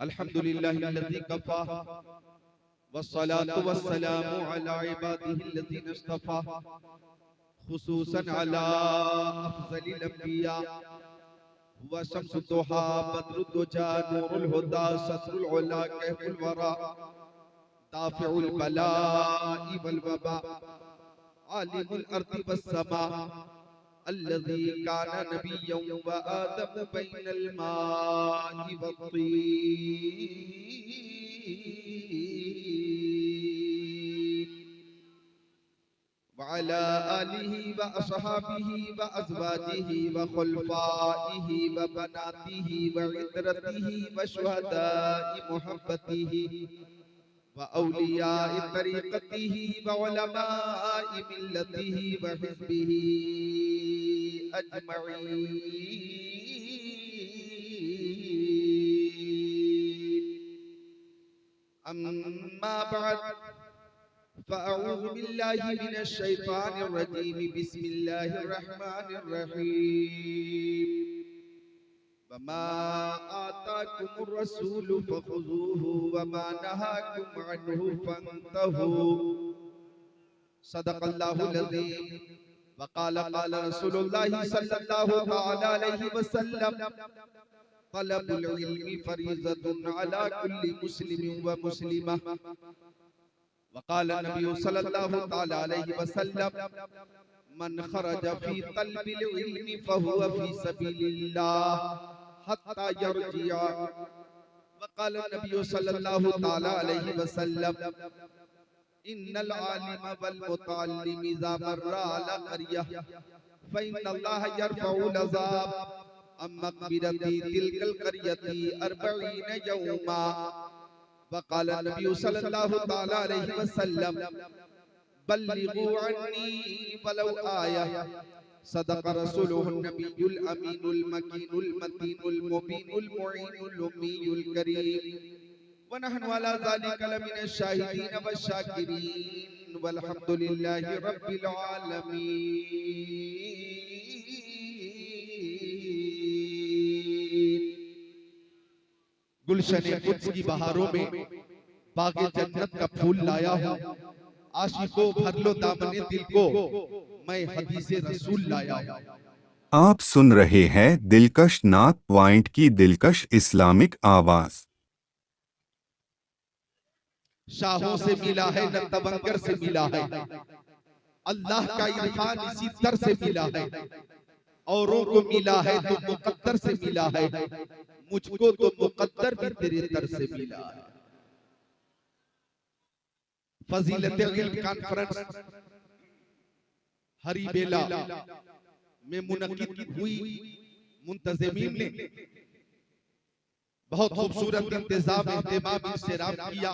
अल्हम्दुलिल्लाहिल्लज़ी Kaffa वस्सलातु वस्सलामु अला इबादिहिल्लज़ीना इस्तफ़ा खुसूसन अला अफ़ज़लिल अंबिया व शम्सु दुहा बद्रुद्दुजा नूरुल हुदा सत्रुल उला कहफुल वरा दाफ़िउल बलाइ वल वबा आलिमुल अर्दि वस समा अल्लज़ी काना नबिय्यन व आदम बैनल माइ वत्तीन व अला आलिहि व अस्हाबिहि व अज़वाजिहि व खुलफाइहि व बनातिहि व इत्रतिहि व शुहदाइ मुहब्बतिहि व औलियाए तरीक़तिहि व उलमाए मिल्लतिहि व हिज़्बिहि अजमईन। अम्मा बअद फ़अऊज़ु बिल्लाहि मिनश शैतानिर रजीम बिस्मिल्लाहिर रहमानिर रहीम। वमा आताकुमुर रसूलु फ़ख़ुज़ूहु वमा नहाकुम अन्हु फ़ंतहू। सदक़ल्लाहुल अज़ीम। वक़ाल क़ाल रसूलुल्लाहि सल्लल्लाहु तआला अलैहि वसल्लम तलबुल इल्मि फ़रीज़तुन अला कुल्लि मुस्लिमिन व मुस्लिमा। वक़ाल नबी सल्लल्लाहु तआला अलैहि वसल्लम मन खरज फ़ी तलबिल इल्मि फ़हुव फ़ी सबीलिल्लाह हत्ता यरजिअ। वक़ाल नबी सल्लल्लाहु तआला अलैहि वसल्लम इन्नल आलिम वल मुतअल्लिम इज़ा मर्रा अला क़रियह फ़इन्नल्लाह यरफ़उल अज़ाब अम मक़बिरति तिलकल क़रियति अर्बईन यौमा। वक़ाल नबी सल्लल्लाहु तआला अलैहि वसल्लम बल्लिगू अन्नी वलौ आया। सदक़ रसूलुहुन नबियुल अमीनुल मकीनुल मतीनुल मुबीनुल मुईनुल उम्मीयुल करीम व नहनु अला ज़ालिका लमिनश शाहिदीन वश्शाकिरीन वल्हम्दुलिल्लाहि रब्बिल आलमीन। गुलशने कुद्स की बहारों में बागे जन्नत का फूल लाया हूँ। आशिकों भर लो दामने दिल को, मैं हदीसे रसूल लाया हूँ। आप सुन रहे हैं दिलकश नात पॉइंट की दिलकश इस्लामिक आवाज। शाहों से मिला है न तवंगर से मिला है, अल्लाह का इरफान इसी दर से मिला है। औरों को मिला है तो मुकद्दर से मिला है, मुझको तो मुकद्दर भी तेरे दर से मिला है। फजीलत इल्म कॉन्फ्रेंस हरी बेला में मुनक्किद हुई। मुंतज़िमीन ने बहुत खूबसूरत इंतजाम एहतिमाम इंसराम किया।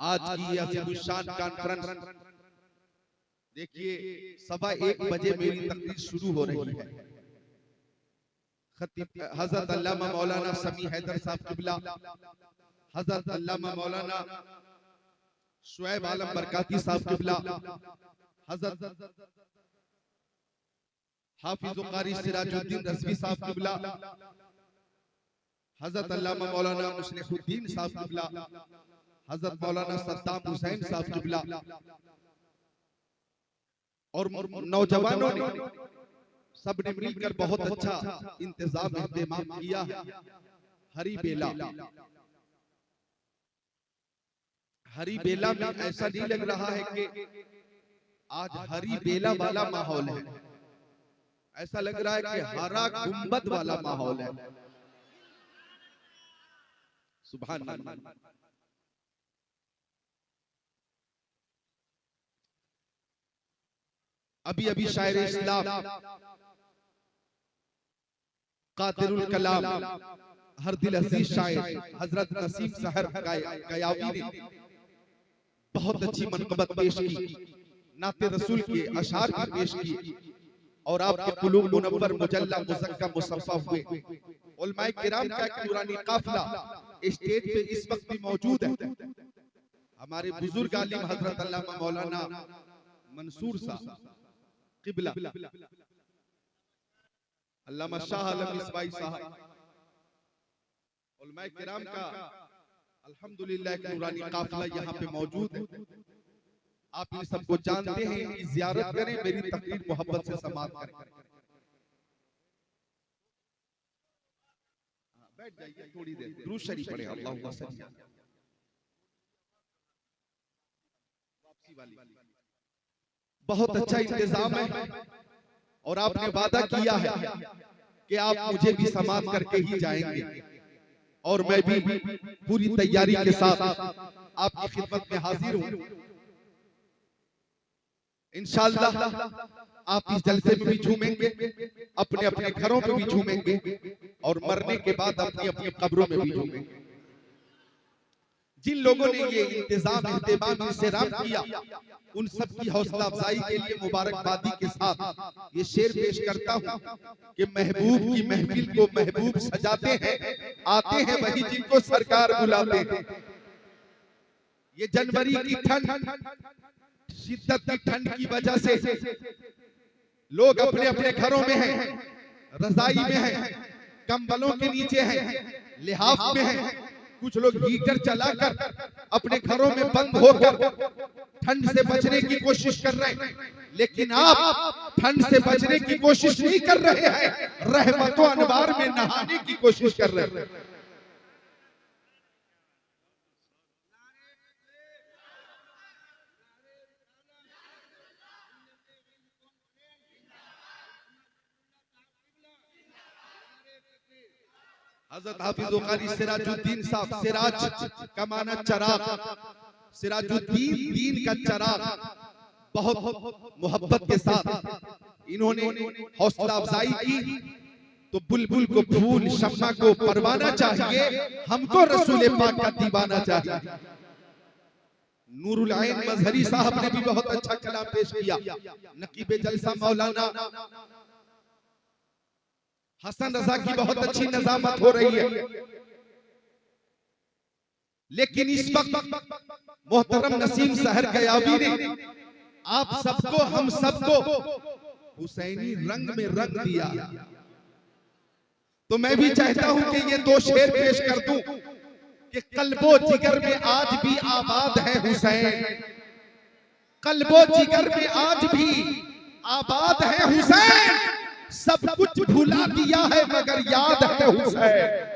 आज की अज़ीमुश्शान कॉन्फ्रेंस देखिए 1:15 बजे मेरी तकरीर शुरू हो रही है। खतीब हजरत अल्लामा मौलाना समी हैदर साहब किबला, हजरत अल्लामा मौलाना शुएब आलम बरकाती साहब किबला, हजरत हाफिज़ क़ारी सिराजुद्दीन रज़वी साहब किबला, हजरत अल्लामा मौलाना मुस्लिहुद्दीन साहब किबला, हजरत मौलाना सद्दाम हुसैन साहब किबला और नौजवानों ने सबने मिलकर बहुत अच्छा इंतजाम एहतिमाम किया है। हरी बेला, हरी बेला में ऐसा नहीं लग रहा है कि आज हरी बेला वाला माहौल है, ऐसा लग रहा है कि हरा गुंबद वाला माहौल है। सुभान अल्लाह। अभी अभी शायर इस्लाम कादिरुल कलाम हर दिल अजीज शायर हजरत नसीम सहर गयावी ने बहुत अच्छी मनक़बत पेश की, नाते रसूल के अशार भी पेश की और आपके कुलूब मुनव्वर मुजल्ला मुज़क्का मुसफ़्फ़ा हुए। उलमाए किराम का एक नूरानी काफ़िला स्टेज पे इस वक्त भी मौजूद है। हमारे बुजुर्ग आलिम हजरत अल्लामा मौलाना मंसूर साहब किबला, अल्लामा शाह आलम इस्माइल साहब उलमाए किराम का अल्हम्दुलिल्लाह एक नूरानी काफिला यहाँ पे मौजूद है। आप इन सबको जानते हैं, इनकी ज़ियारत करें, मेरी तकरीर मोहब्बत से समाप्त करें। बैठ जाइए थोड़ी देर, दुरूद शरीफ पढ़े। अल्लाहुम्मा सल्ली अला वापसी वाली। बहुत अच्छा इंतजाम है और आपने वादा किया है कि आप मुझे भी समाप्त करके ही जाएंगे और मैं भी पूरी तैयारी के साथ आपकी खिदमत में हाजिर हूं। इंशाअल्लाह आप इस जलसे में भी झूमेंगे, अपने अपने घरों में भी झूमेंगे और मरने के बाद अपनी अपनी कब्रों में भी झूमेंगे। जिन लोगों ने ये इंतजाम एहतमाम इंतजाम किया, उन सब की हौसला अफजाई के लिए मुबारकबादी के साथ ये शेर पेश करता हूँ कि महबूब की महफिल को महबूब सजाते हैं, आते हैं वही जिनको सरकार बुलाते हैं। ये जनवरी की ठंड, शिद्दत की ठंड की वजह से लोग अपने अपने घरों में हैं, रजाई में हैं, कंबलों के नीचे हैं, लिहाफ में हैं। कुछ लोग हीटर चलाकर अपने घरों में बंद होकर ठंड से बचने की कोशिश कर रहे हैं, लेकिन आप ठंड से बचने की कोशिश नहीं कर रहे हैं, रहमतों अनवार में नहाने की कोशिश कर रहे हैं। हज़रत हाफिज़ कारी सिराजुद्दीन साहब, सिराज का माना चराग, सिराजुद्दीन दीन का चराग, बहुत मोहब्बत के साथ इन्होंने हौसला अफजाई की। तो बुलबुल को फूल, शम्मा को परवाना चाहिए, हमको रसूल पाक का दीवाना चाहिए। नूरुल ऐन मजहरी साहब ने भी बहुत अच्छा कलाम पेश किया। नकीब जलसा मौलाना हसन रजा की बहुत अच्छी नजामत हो रही है, लेकिन इस वक्त मोहतरम नसीम सहर गयावी ने आप सबको, हम सबको हुसैनी रंग में रंग दिया। तो मैं भी चाहता हूं कि ये दो शेर पेश कर दूं कि कल्बो जिगर में आज भी आबाद है हुसैन, कल्बो जिगर में आज भी आबाद है हुसैन, सब कुछ भुला दिया है मगर याद है हुसैन।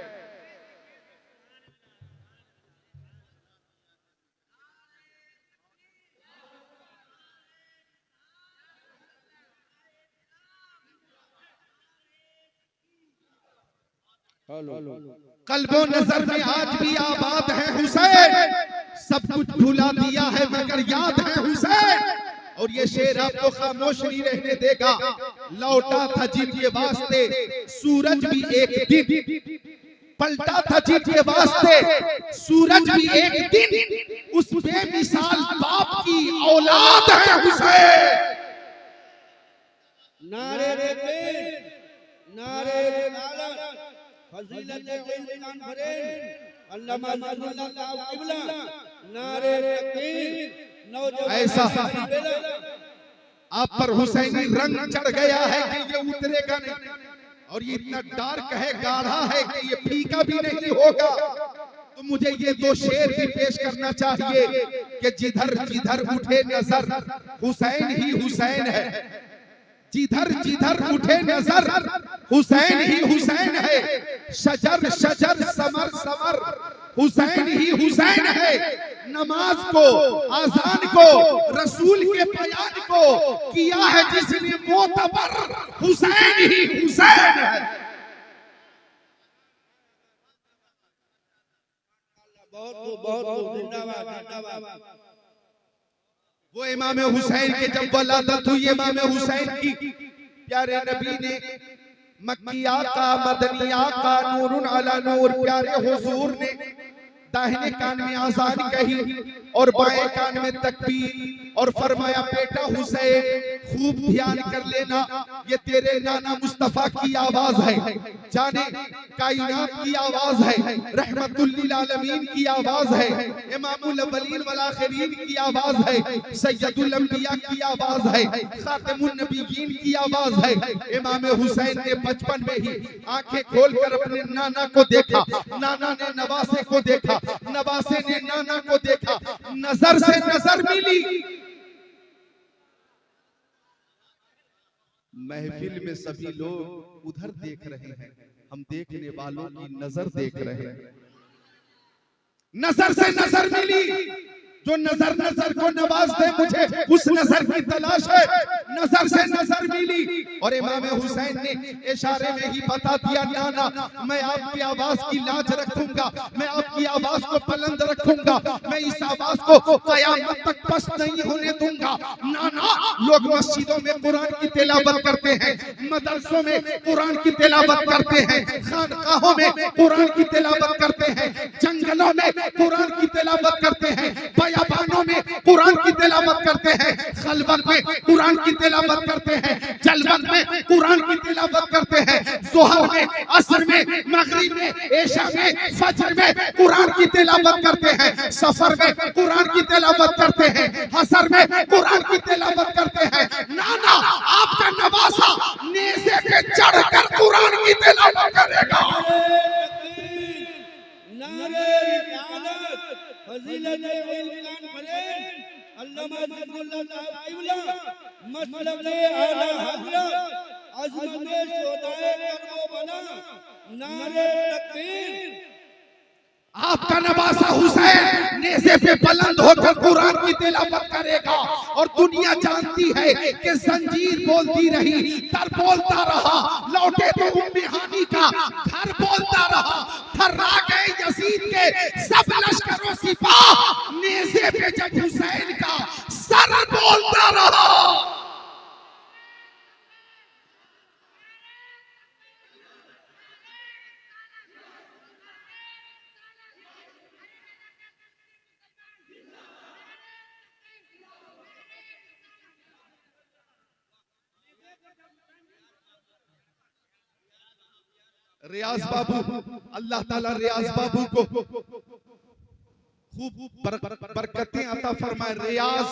कल्बो नजर में आज भी आबाद है हुसैन, सब कुछ भुला दिया है मगर याद है हुसैन। और ये शेर आपको खामोश नहीं रहने देगा। लौटा था जिनके वास्ते सूरज भी एक दिन, पलटा था जिनके वास्ते सूरज भी एक दिन, उस बेमिसाल बाप की औलाद है हुसैन। नारे तकबीर, नारे रिसालत, फजीलत इंसान फरेन, अल्लामा सल्लल्लाहु अलैहि वसल्लम, नारे तकबीर। ऐसा आप पर हुसैनी रंग चढ़ गया है कि ये उतरेगा नहीं, और ये इतना डार्क है, गाढ़ा है कि ये फीका भी नहीं होगा। तो मुझे ये दो शेर भी पेश करना चाहिए कि जिधर जिधर उठे नजर हुसैन ही हुसैन है, जिधर जिधर उठे नजर हुसैन ही हुसैन है, शजर शजर समर समर हुसैन ही हुसैन है। नमाज को, आजान को, रसूल के बयान को किया है जिसने मोतबर, हुसैन ही हुसैन है। बहुत बहुत जिंदाबाद, जिंदाबाद। वो इमाम हुसैन के जब वलादत हुई इमाम हुसैन की, प्यारे नबी ने मक्की आका, मदनी आका, नूरुन अला नूर, प्यारे हुजूर ने दाहिने कान में आजान कही और बाएं कान में तकबीर और फरमाया बेटा हुसैन खूब ध्यान कर लेना, ये तेरे नाना मुस्तफा की आवाज है, जाने कायनात की आवाज है, रहमतुल लिल आलमीन की आवाज है, इमामुल अव्वलीन वल आखिरीन की आवाज है, सैयदुल अंबिया की आवाज है, खातिमुन नबिय्यीन की आवाज है। इमाम हुसैन ने बचपन में ही आंखें खोलकर अपने नाना को देखा, नाना ने नवासे को देखा, नवासे ने नाना को देखा, नजर से नजर मिली। महफिल में सभी लोग उधर देख रहे हैं, हम देखने वालों की नजर देख रहे हैं। नजर से नजर मिली, जो नजर नजर को नवाज दे मुझे उस नजर की तलाश है। नजर से नजर मिली और इमाम हुसैन ने इशारे में ही बता दिया, नाना मैं आपकी आवाज की लाज रखूंगा, मैं आपकी आवाज को बुलंद रखूंगा, मैं इस आवाज को कयामत तक पस्त नहीं होने दूंगा। नाना, लोग मस्जिदों में कुरान की तिलावत करते हैं, मदरसों में कुरान की तिलावत करते हैं, खानकाहों में कुरान की तिलावत करते हैं, जंगलों में कुरान की तिलावत करते हैं, बयाबानों में कुरान की तिलावत करते हैं, खलवत में कुरान की तिलावत करते हैं, जलवत में कुरान की तिलावत करते हैं, ज़ोहर में, असर में, मगरिब में, इशा में, फजर में कुरान की तिलावत करते हैं, सफर में कुरान की तिलावत करते हैं, हसर में कुरान की तिलावत करते हैं। नाना, आपका नवासा नेज़े पे चढ़कर कुरान की तिलावत करेगा। नारे रिसालत, फजीलत इल्म कॉन्फ्रेंस, अल्लामा ज़िक्रुल्लाह साहब क़िबला, मसलब आला हज़रत, अज़मत शोदाए करबला, नारे तकबीर। आपका नवासा हुसैन नेज़े पे बुलंद होकर कुरान की तिलावत करेगा और दुनिया जानती है कि जंजीर बोलती रही, दर बोलता रहा, लौटे तो उम्मे हानी का घर बोलता रहा, थर्रा गए यजीद के सब लश्करों सिपाह, नेज़े पे जब हुसैन का सर बोलता रहा। रियाज बाबू, अल्लाह ताला रियाज बाबू को खूब बरकतें अता फरमाए। रियाज,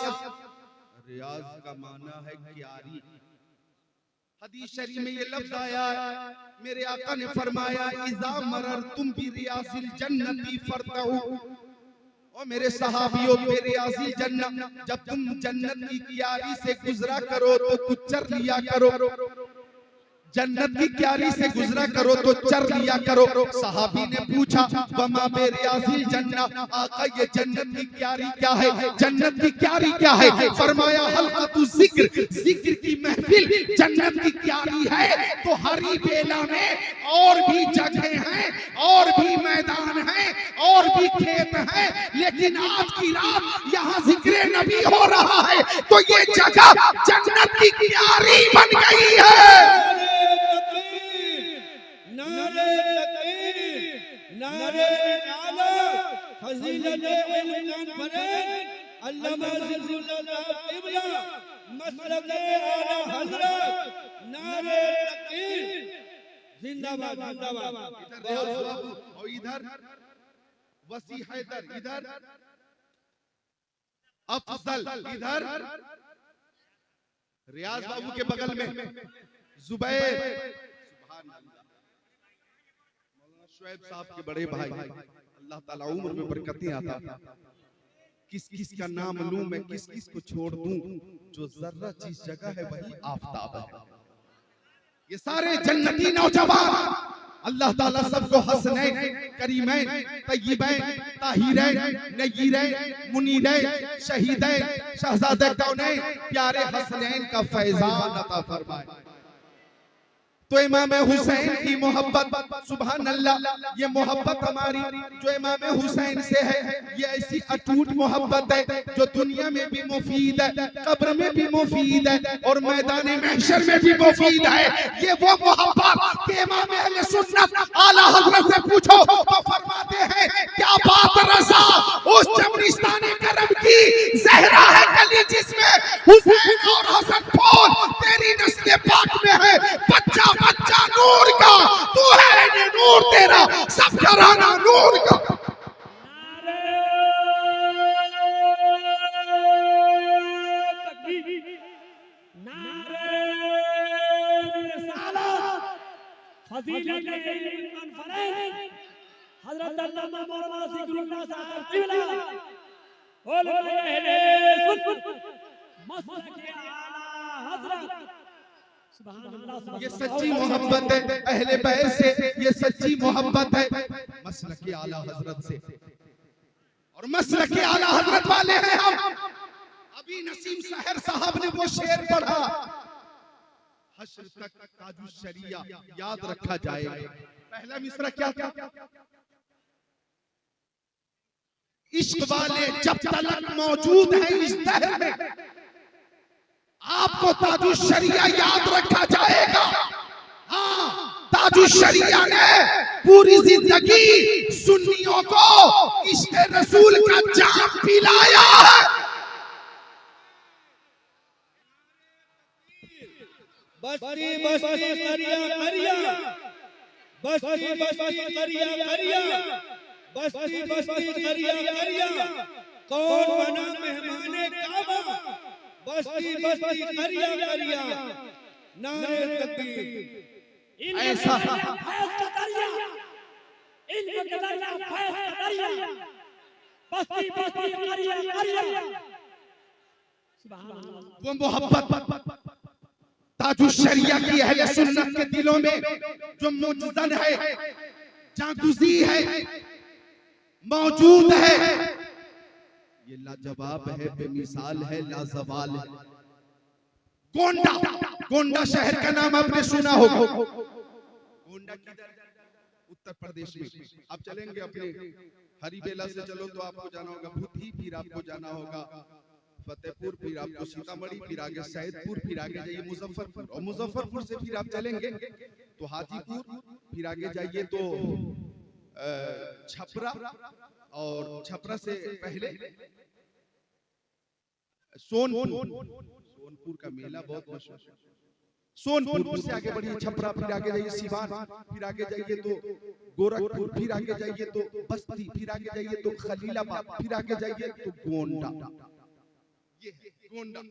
रियाज का माना है क्यारी। हदीस शरीफ में ये लफ्ज आया, मेरे आका ने फरमाया, इज़ा मररतुम बि रियाजिल जन्नति फरतहु। ओ मेरे सहाबियों, रियाजिल जन्नत, जब तुम जन्नत की क्यारी से गुजरा करो तो कुछ चर लिया करो, जन्नत की क्यारी से गुजरा करो तो चर लिया करो। सहाबी ने पूछा, वमा बे रियाजिल जन्नत, आका ये जन्नत की क्यारी क्या है, जन्नत की क्यारी क्या है? फरमाया हल्क़तु ज़िक्र, ज़िक्र की महफिल जन्नत की क्यारी है। तो हरी बेला में और भी जगह हैं, और भी मैदान हैं, और भी खेत हैं, लेकिन आज की रात यहाँ ज़िक्र नबी हो रहा है तो ये जगह जन्नत की क्यारी बन गई है। नारे तकबीर, नारे रिसालत, फजीलत इल्म कॉन्फ्रेंस, अल्लामा ज़िक्रुल्लाह साहब क़िबला, मसलब आला हज़रत, नारे तकबीर, जिंदाबाद जिंदाबाद। और इधर वसी हैदर, इधर अफजल, इधर रियाज बाबू के बगल में जुबैर, शुएब साहब के बड़े भाई, अल्लाह ताला उम्र में बरकतें आता। किस किस का नाम लूं मैं, किस किस को छोड़ दूं, जो जर्रा जिस जगह है वही आफताब है। ये सारे जन्नती नौजवान, अल्लाह ताला सबको हसनैन, करीमैन, तय्यबैन, ताहिरैन, नय्यरैन, मुनीरैन, शहीदैन, शहजादे कौनैन, प्यारे हसनैन का फैजान अता फरमाए। तो इमाम हुसैन की मोहब्बत, सुभान अल्लाह, ये मोहब्बत हमारी जो इमाम हुसैन से है, ये ऐसी अटूट मोहब्बत है जो दुनिया में भी मुफीद है, कब्र में भी मुफीद है, और मैदान महशर में भी मुफीद है। ये वो मोहब्बत कि इमाम अहले सुन्नत आला हज़रत से पूछो तो फरमाते हैं, क्या बात रज़ा उस जबरिस्तान करम की, ज़हरा है कली जिसमें हुसैन और हसन फूल तेरी नस्ल पाक में है, बच्चा बच्चा नूर का, तू है ने नूर तेरा सब घराना नूर का। फजीलत कॉन्फ्रेंस हजरत अल्लामा मौलाना ज़िक्रुल्लाह साहब क़िबला उलमा अहले सुन्नत मसलक आला हजरत सुभान अल्लाह। ये सच्ची मोहब्बत है अहले बैत से, ये सच्ची मोहब्बत है मसलक आला हजरत से, और मसलक आला हजरत वाले हैं हम। अभी नसीम सहर साहब ने वो शेर पढ़ा, हश्र तक ताजुश शरिया याद रखा जाएगा। पहला मिसरा क्या था? इश्क वाले जब तलक मौजूद है इस दहर में, आपको ताजुश शरिया याद रखा जाएगा। हाँ, ताजुश शरिया ने पूरी जिंदगी सुन्नियों को इश्क रसूल का जाम पिलाया है। बस्ती बस्ती करिया करिया, बस्ती बस्ती करिया करिया, बस्ती बस्ती करिया करिया, कौन बना मेहमाने काबा, बस्ती बस्ती करिया करिया, नारे तकबीर। ऐसा फैज़ का दरिया, इल्म का दरिया, फैज़ का दरिया, बस्ती बस्ती करिया करिया। सुभान अल्लाह। वो मोहब्बत ताजुश शरिया की अहले सुन्नत के दिलों में जो मुजज़्ज़न है, जागुज़ी है, मौजूद है, ये लाजवाब है, बेमिसाल है, लाजवाल है। गोंडा, गोंडा शहर का नाम आपने सुना होगा। गोंडा किधर? उत्तर प्रदेश में। आप चलेंगे अपने हरिबेला से चलो तो आपको जाना होगा भूथी, फिर आपको जाना होगा फतेहपुर, फिर आपको सीतामढ़ी, फिर आगे सैदपुर, फिर आगे जाइए मुजफ्फरपुर, और मुजफ्फरपुर से फिर आप चलेंगे तो हाजीपुर, फिर आगे जाइए तो छपरा, और छपरा से पहले सोनपुर का मेला बहुत मशहूर। सोनपुर से आगे बढ़िए छपरा, फिर आगे जाइए सिवान, फिर आगे जाइए तो गोरखपुर, फिर आगे जाइए तो बस्ती, फिर आगे जाइए तो खलीलाबाद, फिर आगे जाइए तो गोंडा। गोंडा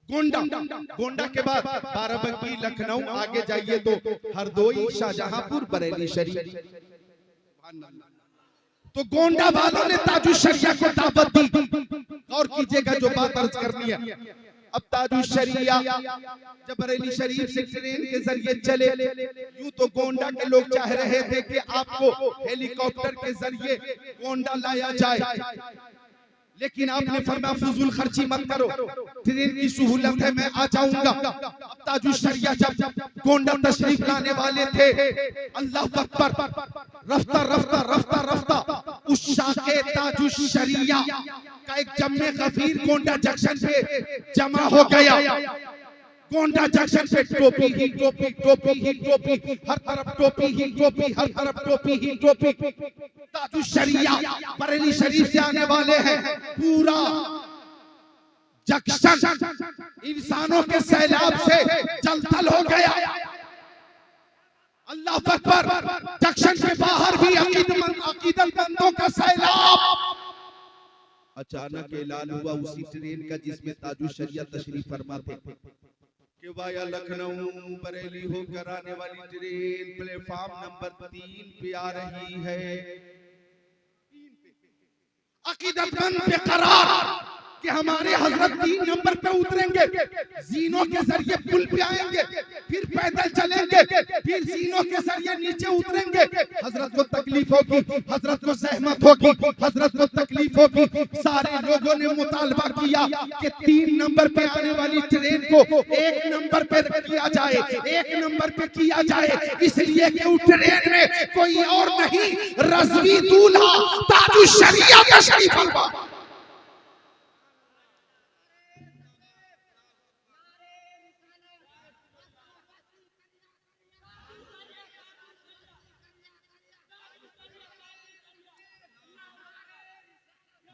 गोंडा गोंडा के बाद बाराबंकी, लखनऊ, आगे जाइए तो हरदोई, शाहजहांपुर, बरेली शरीफ। तो गोंडा वालों ने ताजुश शरिया को दावत दी। और कीजिएगा जो बात अर्ज करनी है। अब ताजुश शरिया जब बरेली शरीफ से ट्रेन के जरिए चले, यूं तो गोंडा के लोग चाह रहे थे कि आपको हेलीकॉप्टर के जरिए गोंडा लाया जाए, लेकिन आपने फरमाया फजूल खर्ची मत करो, ट्रेन की सहूलत है, मैं आ जाऊंगा। ताजुश शरिया जब गोंडा तशरीफ लाने वाले थे, अल्लाह अकबर, रफ्ता रफ्ता रफ्ता रफ्ता उस शाखे ताजुश शरिया का एक जम्मे गफीर गोंडा जंक्शन पे जमा हो गया। गोंडा जंक्शन पे टोपी ही टोपी, टोपी ही टोपी, हर तरफ टोपी ही टोपी, हर तरफ टोपी ही टोपी। ताजुश शरिया बरेली शरीफ से आने वाले हैं, पूरा जंक्शन इंसानों के सैलाब से जलथल हो गया। अल्लाह अकबर, जंक्शन के बाहर भी अकीदतमंदों का सैलाब। अचानक ऐलान हुआ उसी ट्रेन का जिसमें ताजुश शरिया तशरीफ फरमा थे कि वाया लखनऊ बरेली होकर आने वाली ट्रेन प्लेटफॉर्म नंबर 3 पे आ रही है। अकीदतमंद बेकरार कि हमारे हजरत 3 नंबर पे उतरेंगे, जीनों के जरिए पुल पे आएंगे, फिर पैदल चलेंगे, फिर जीनों के जरिए नीचे उतरेंगे। हजरत को तकलीफ होगी, हजरत को सहमत होगी, हजरत को तकलीफ होगी। सारे लोगों ने मुतालबा किया कि 3 नंबर पे आने वाली ट्रेन को 1 नंबर पे किया जाए, 1 नंबर पे किया जाए, इसलिए कि उस ट्रेन में कोई और नहीं, रज़वी दूल्हा ताजुश शरिया तशरीफ फरमा।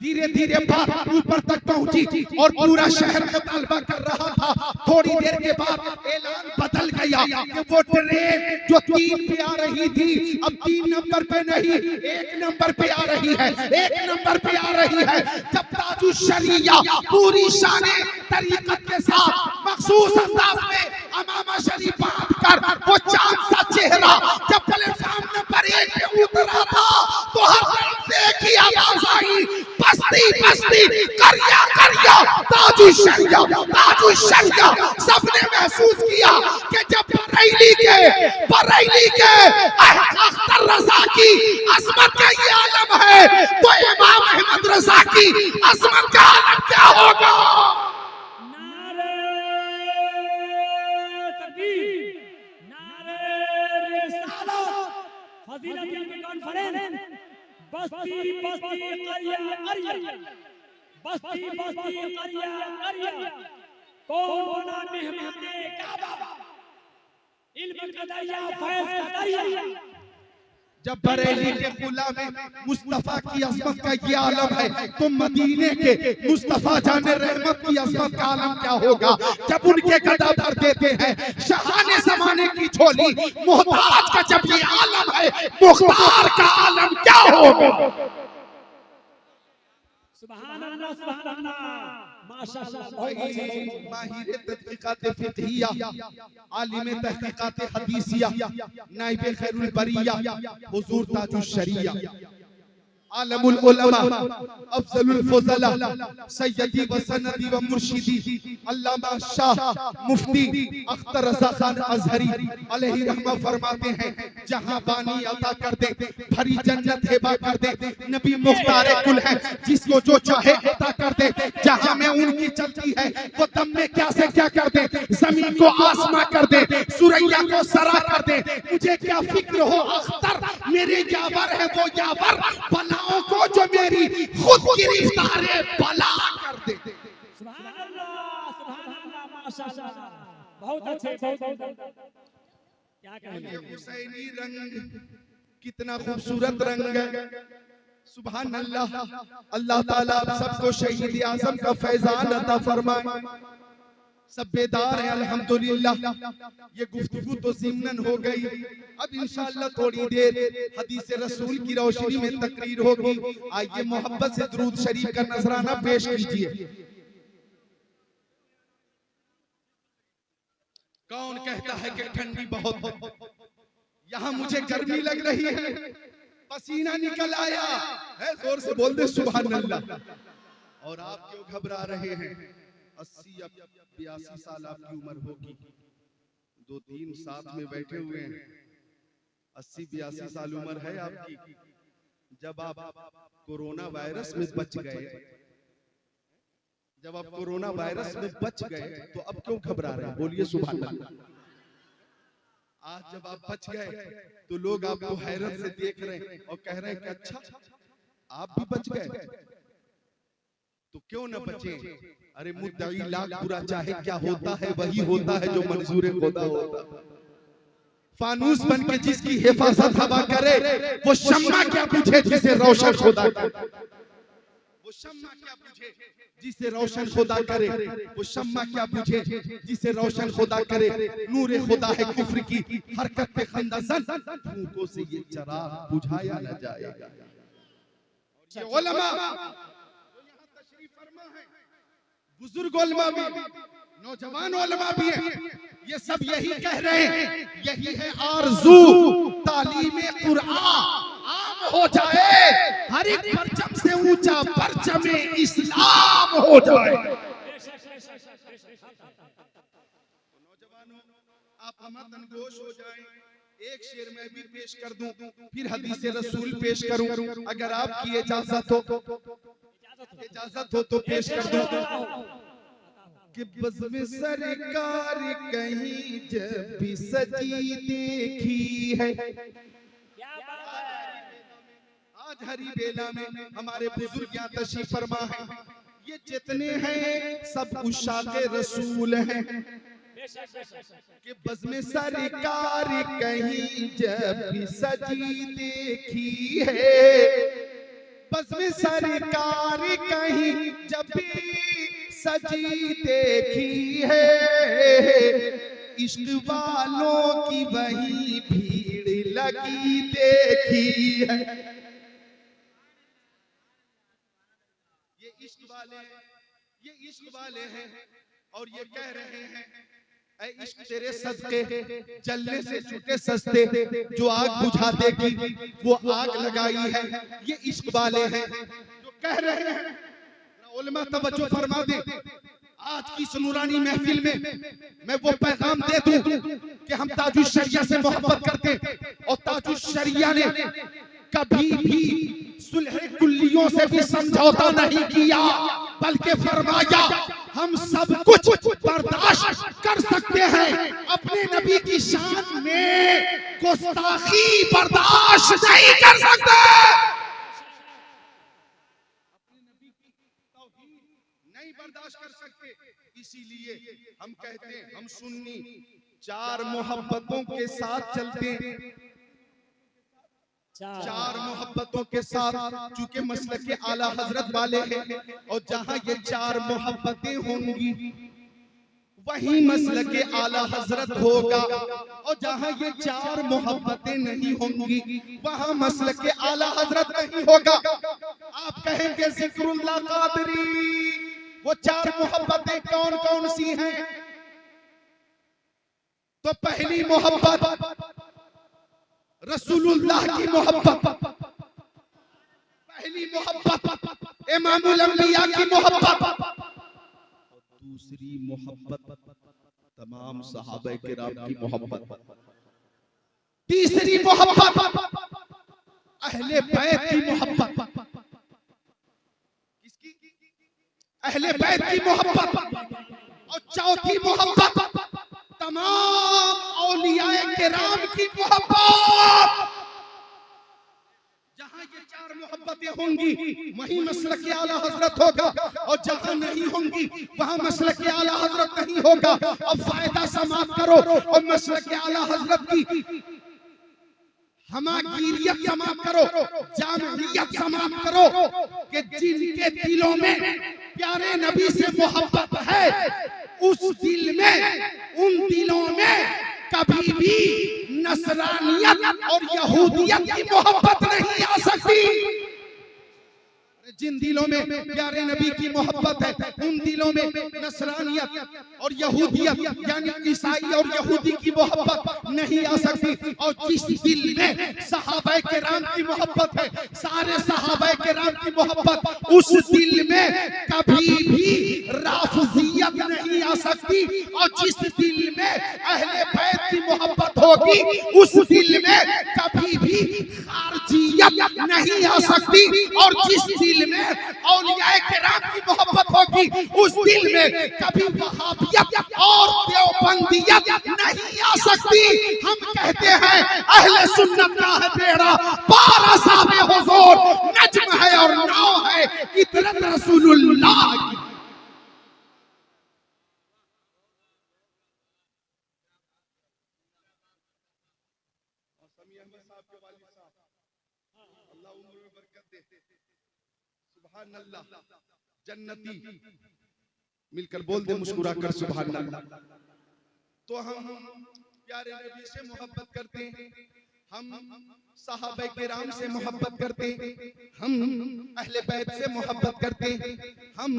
धीरे धीरे बात ऊपर तक पहुंची और पूरा शहर मुतालबा कर रहा था। थोड़ी देर के बाद ऐलान बदल गया कि वो ट्रेन जो 3 पे आ रही थी अब 3 नंबर पे नहीं 1 नंबर पे आ रही है, 1 नंबर पे आ रही है। जब ताजु शरिया पूरी शाने तरीकत के साथ मखसूस अंदाज में अमामा शरीफ बांध कर वो चांद सा चेहरा जब प्लेटफॉर्म नंबर 1 पे उतरा था तो हर तरफ से एक ही आवाज आई, बस्ती बस्ती करिया करिया ताजु शरिया। सबने महसूस किया कि जब बरेली के अख्तर रजा की अजमत का ये आलम है तो इमाम अहमद रजा की अजमत का आलम क्या होगा। नारे तकबीर, नारे रिसालत, फजीलत की कॉन्फ्रेंस, बस्ती बस्ती करिया करिया, बस्ती बस्ती करिया करिया, कौन बना मेहमान काबा, इल्म का दरिया फैज का दरिया। जब बरेली के कुला में मुस्तफा की अजमत का ये आलम है तो मदीने के मुस्तफा जाने रहमत की अजमत का आलम क्या होगा। जब उनके गदा भर देते हैं शहाने जमाने की झोली मोहताज का जब ये आलम है मुख्तार का आलम क्या होगा। सुभान अल्लाह सुभान अल्लाह, माशाअल्लाह, बहुत अच्छे। माहिर तहकीकात फिक़हिया, आलिम तहकीकात हदीसिया, नाइब खैरुल बरिया हुजूर ताजुश शरिया, आलमुल उलमा, अफजलुल फुज़ला, सय्यदी व सनदी व मुर्शिदी अल्लामा शाह मुफ्ती अख्तर रज़ा खान अज़हरी अलैहि रहमा फरमाते हैं, जहां बानी अता कर दे भरी जन्नत हिबा कर दे, नबी मुख्तार कुल है जिसको जो चाहे अता कर दे। जहां में उनकी चलती है वो दम में क्या से क्या कर दे, जमीन को आसमां कर दे, सुरैया को सरा कर दे। मुझे क्या फिक्र हो अख्तर, मेरे यावर है वो यावर, बलाओं को जो मेरी खुद गिरफ्तारे बला कर दे। सुभान अल्लाह माशाअल्लाह, बहुत अच्छे बहुत अच्छे। क्या कहेंगे, हुसैनी रंग कितना खूबसूरत रंग है। सुभान अल्लाह, अल्लाह ताला आप सबको शहीद आजम का फैजान अता फरमाए। सब बेदार है अल्हम्दुलिल्लाह। ये गुफ्तगू तो ज़िम्नन हो गई, अब इंशाअल्लाह थोड़ी देर हदीस रसूल की रोशनी में तकरीर होगी। आइए मोहब्बत से दुरूद शरीफ का नजराना पेश कीजिए। कौन कहता है कि ठंडी बहुत, यहाँ मुझे गर्मी लग रही है, पसीना निकल आया है, जोर से बोल दे सुभान अल्लाह। और आप क्यों घबरा रहे हैं? 80 या 82 साल आपकी उम्र होगी, 2-3 साथ में बैठे हुए हैं, 80-82 साल उम्र है आपकी। जब आप कोरोना वायरस में बच गए, जब आप कोरोना वायरस में बच गए तो अब क्यों घबरा रहे हैं? बोलिए सुभान अल्लाह। आज जब आप बच गए तो लोग आपको हैरत से देख रहे हैं और कह रहे हैं कि अच्छा आप भी बच गए, तो क्यों न बचे। अरे मुद्दई लाख बुरा चाहे क्या होता है वही होता है जो मंजूर खुदा होता। फानूस बन के जिसकी हिफाजत हवा करे वो शम्मा क्या पूछे जिसे रोशन खुदा करे। वो शम्मा क्या पूछे जिसे रोशन खुदा करे, वो शम्मा क्या पूछे जिसे रोशन खुदा करे। नूरे खुदा है कुफ्र की हरकत पे खंदसन, फूंकों से ये चिराग बुझाया न जाएगा। ये उलमा बुजुर्ग उलमा भी, नौजवान उलमा भी हैं, ये सब यही कह रहे हैं, यही है आरज़ू, तालीम कुरान आम हो जाए, हर एक परचम से ऊंचा परचम इस्लाम हो जाए। नौजवानों आप हमतनगोश हो जाएं। एक शेर मैं भी पेश कर दूं, फिर हदीस रसूल पेश करूं, अगर आपकी इजाजत हो तो पेश कर दूं। कि बज़्म सरकार कहीं जब भी सजी देखी है। आज हरी बेला में हमारे बुजुर्ग यहाँ तशरीफ फरमा है, ये जितने हैं सब उशाक़े रसूल हैं। कि बज़्म सरकार कहीं जब भी सजी देखी है, बस बज़्म सरकार कहीं जब भी सजी देखी है, इश्क वालों की वही भीड़ लगी देखी है। ये इश्क वाले हैं और ये कह रहे हैं ऐ इश्क तेरे सदके जलने से छूटे सस्ते, जो आग बुझा देगी वो आग लगाई है। ये इश्क वाले हैं जो कह रहे हैं। उलमा तवज्जो फरमा दे, आज की इस नूरानी महफिल में मैं वो पैगाम दे दूं कि हम ताजुश शरिया से मोहब्बत करते और ताजुश शरिया ने कभी भी सुलह कुल्लियों से भी समझौता नहीं किया, बल्कि फरमाया हम सब कुछ बर्दाश्त कर सकते हैं, अपने नबी की शान में गुस्ताखी बर्दाश्त नहीं कर सकते। अपने नबी की तौहीन नहीं बर्दाश्त कर सकते। इसीलिए हम कहते हैं हम सुन्नी चार मोहब्बतों के साथ चलते हैं, चार मोहब्बतों के साथ, चूंकि मसलक के आला हजरत वाले हैं और जहां ये चार मोहब्बतें होंगी वही मसलक के आला हजरत होगा, और जहां ये चार मोहब्बतें नहीं होंगी वहां मसलक के आला हजरत नहीं होगा। आप कहेंगे जिक्रुल्लाह कादरी, वो चार मोहब्बतें कौन कौन सी हैं? तो पहली मोहब्बत रसूलुल्लाह की मोहब्बत, पहली मोहब्बत इमामुल अंबिया की मोहब्बत, दूसरी मोहब्बत तमाम सहाबा किराम की मोहब्बत, तीसरी मोहब्बत अहले बैत की मोहब्बत। किसकी? अहले बैत की मोहब्बत। और चौथी मोहब्बत तमाम औलियाए किराम की मोहब्बत। जहां ये चार मोहब्बतें होंगी वहीं मसलक के आला हजरत होगा, और जहां नहीं होंगी वहां मसलक के आला हजरत नहीं होगा। अब फायदा समाप्त करो और मसलक के आला हजरत की हमागिरियत समाप्त करो, जामियत समाप्त करो कि जिनके दिलों में प्यारे नबी से मोहब्बत है उस दिल में, उन दिलों में कभी भी नसरानियत और यहूदियत की मोहब्बत नहीं आ सकती। जिन दिलों में प्यारे नबी की मोहब्बत है उन दिलों में नसरानियत और यहूदियत यानी ईसाई और यहूदी की मोहब्बत नहीं आ सकती। और जिस दिल में सहाबाए किराम की मोहब्बत है, सारे सहाबाए किराम की मोहब्बत, उस दिल में कभी भी राफिजियत नहीं आ सकती। और जिस दिल में अहले बैत की मोहब्बत होगी उस दिल में कभी भी खारजियत नहीं आ सकती। और जिस दिल में औलियाए किराम की मोहब्बत होगी उस दिल में कभी वहाबियत और देवबंदियत नहीं आ सकती। हम कहते हैं अहले सुन्नत का है बेड़ा, पारा सामे हुजूर नज्म है और नाव है इतरत रसूलुल्लाह की। अल्लाह जन्नती मिलकर बोल दे मुस्कुरा कर सुभान अल्लाह। तो हम प्यारे नबी से मोहब्बत करते हैं, हम सहाबा किराम से मोहब्बत करते हैं, हम अहले बैत से मोहब्बत करते हैं, हम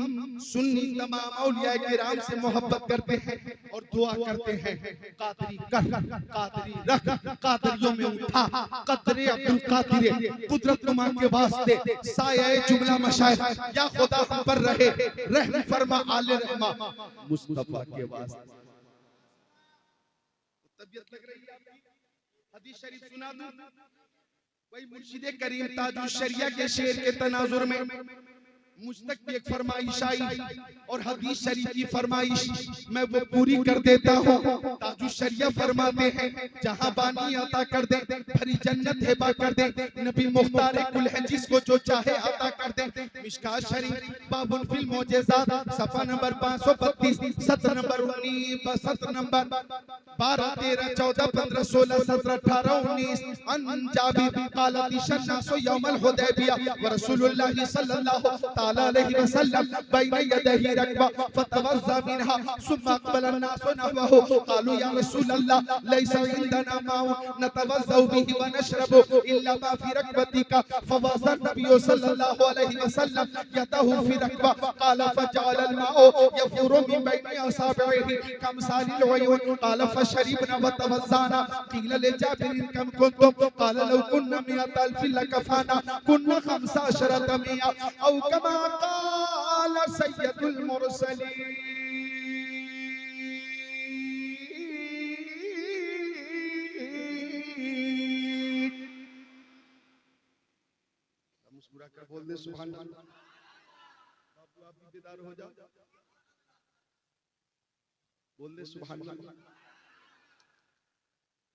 सुन्नी तमाम औलिया किराम से मोहब्बत करते हैं और दुआ करते हैं कादरी कर, कादरी रख, कादरियों में उठा, कदरे अब्दुल कादिर कुदरत नुमा के वास्ते साये जुमला मशाइख या खुदा हम पर रहे, रहम फरमा आले रहमा मुस्तफा के वास्ते। तबीयत लग रही है आपकी? हदीस शरीफ सुना दूं? वही मुर्शिद करीम ताजुश शरिया के शेर के तनाजुर में मुझ तक भी एक फरमाइश आई और हदीस शरीफ की फरमाइश मैं वो पूरी कर देता हूँ। ताजु शरिया फरमाते हैं जहाँ बानी अता कर दे भरी जन्नत हिबा कर दे, नबी मुख्तार कुल है जिसको जो चाहे अता कर दे। मिशकात शरीफ बाबुल फिल मौजिज़ात सफा नंबर 532 सत्र नंबर 19 सत्र नंबर 12 13 14 15 16 17 18 19 अन जाबिर क़ाल शन्नासु यौमल हुदैबिया व रसूलुल्लाह सल्लल्लाहु ताला अलैहि वसल्लम बैन यदैहि रकबा फतवज़्ज़ा मिनहा सुम्मा अक़बल अन्नास नहवहु क़ालू या रसूलल्लाह लैसा इंदना माउन नतवज़्ज़उ बिहि व नशरबु इल्ला मा फी रकबतिका फवज़्ज़ा नबी सल्लल्लाहु अलैहि वसल्लम यदहु फी रकबा क़ाल फजअल अल-माउ यफुरु मिन बैनि असाबिहि कमसालिल उयून क़ाल फशरिबना व तवज़्ज़ाना क़ील लिजाबिर कम कुंतुम क़ाल लौ कुन्ना मिअत अल्फ लकफाना कुन्ना 15 मिया औ कमा क़ाल सय्यदुल मुरसलीन। मुस्कुरा कर बोल दे सुभान अल्लाह। बाबू आप भी बेदार हो जाओ, बोल दे सुभान अल्लाह।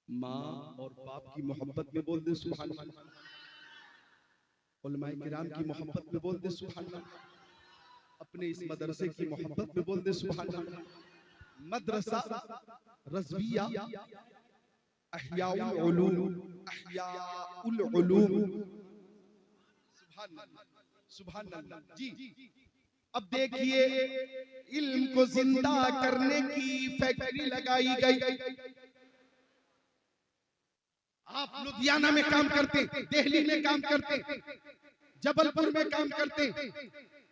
माँ और बाप की मोहब्बत में बोल दे सुभान अल्लाह। उलमाए किराम की मोहब्बत में बोल दे सुभान अल्लाह। अपने इस मदरसे की मोहब्बत में बोल दे सुभान अल्लाह। मदरसा रज़विया अहयाउल उलूम सुभान अल्लाह जी। अब देखिए इल्म को जिंदा करने की फैक्ट्री लगाई गई। आप लुधियाना में काम करते, दिल्ली में काम करते, जबलपुर में काम करते,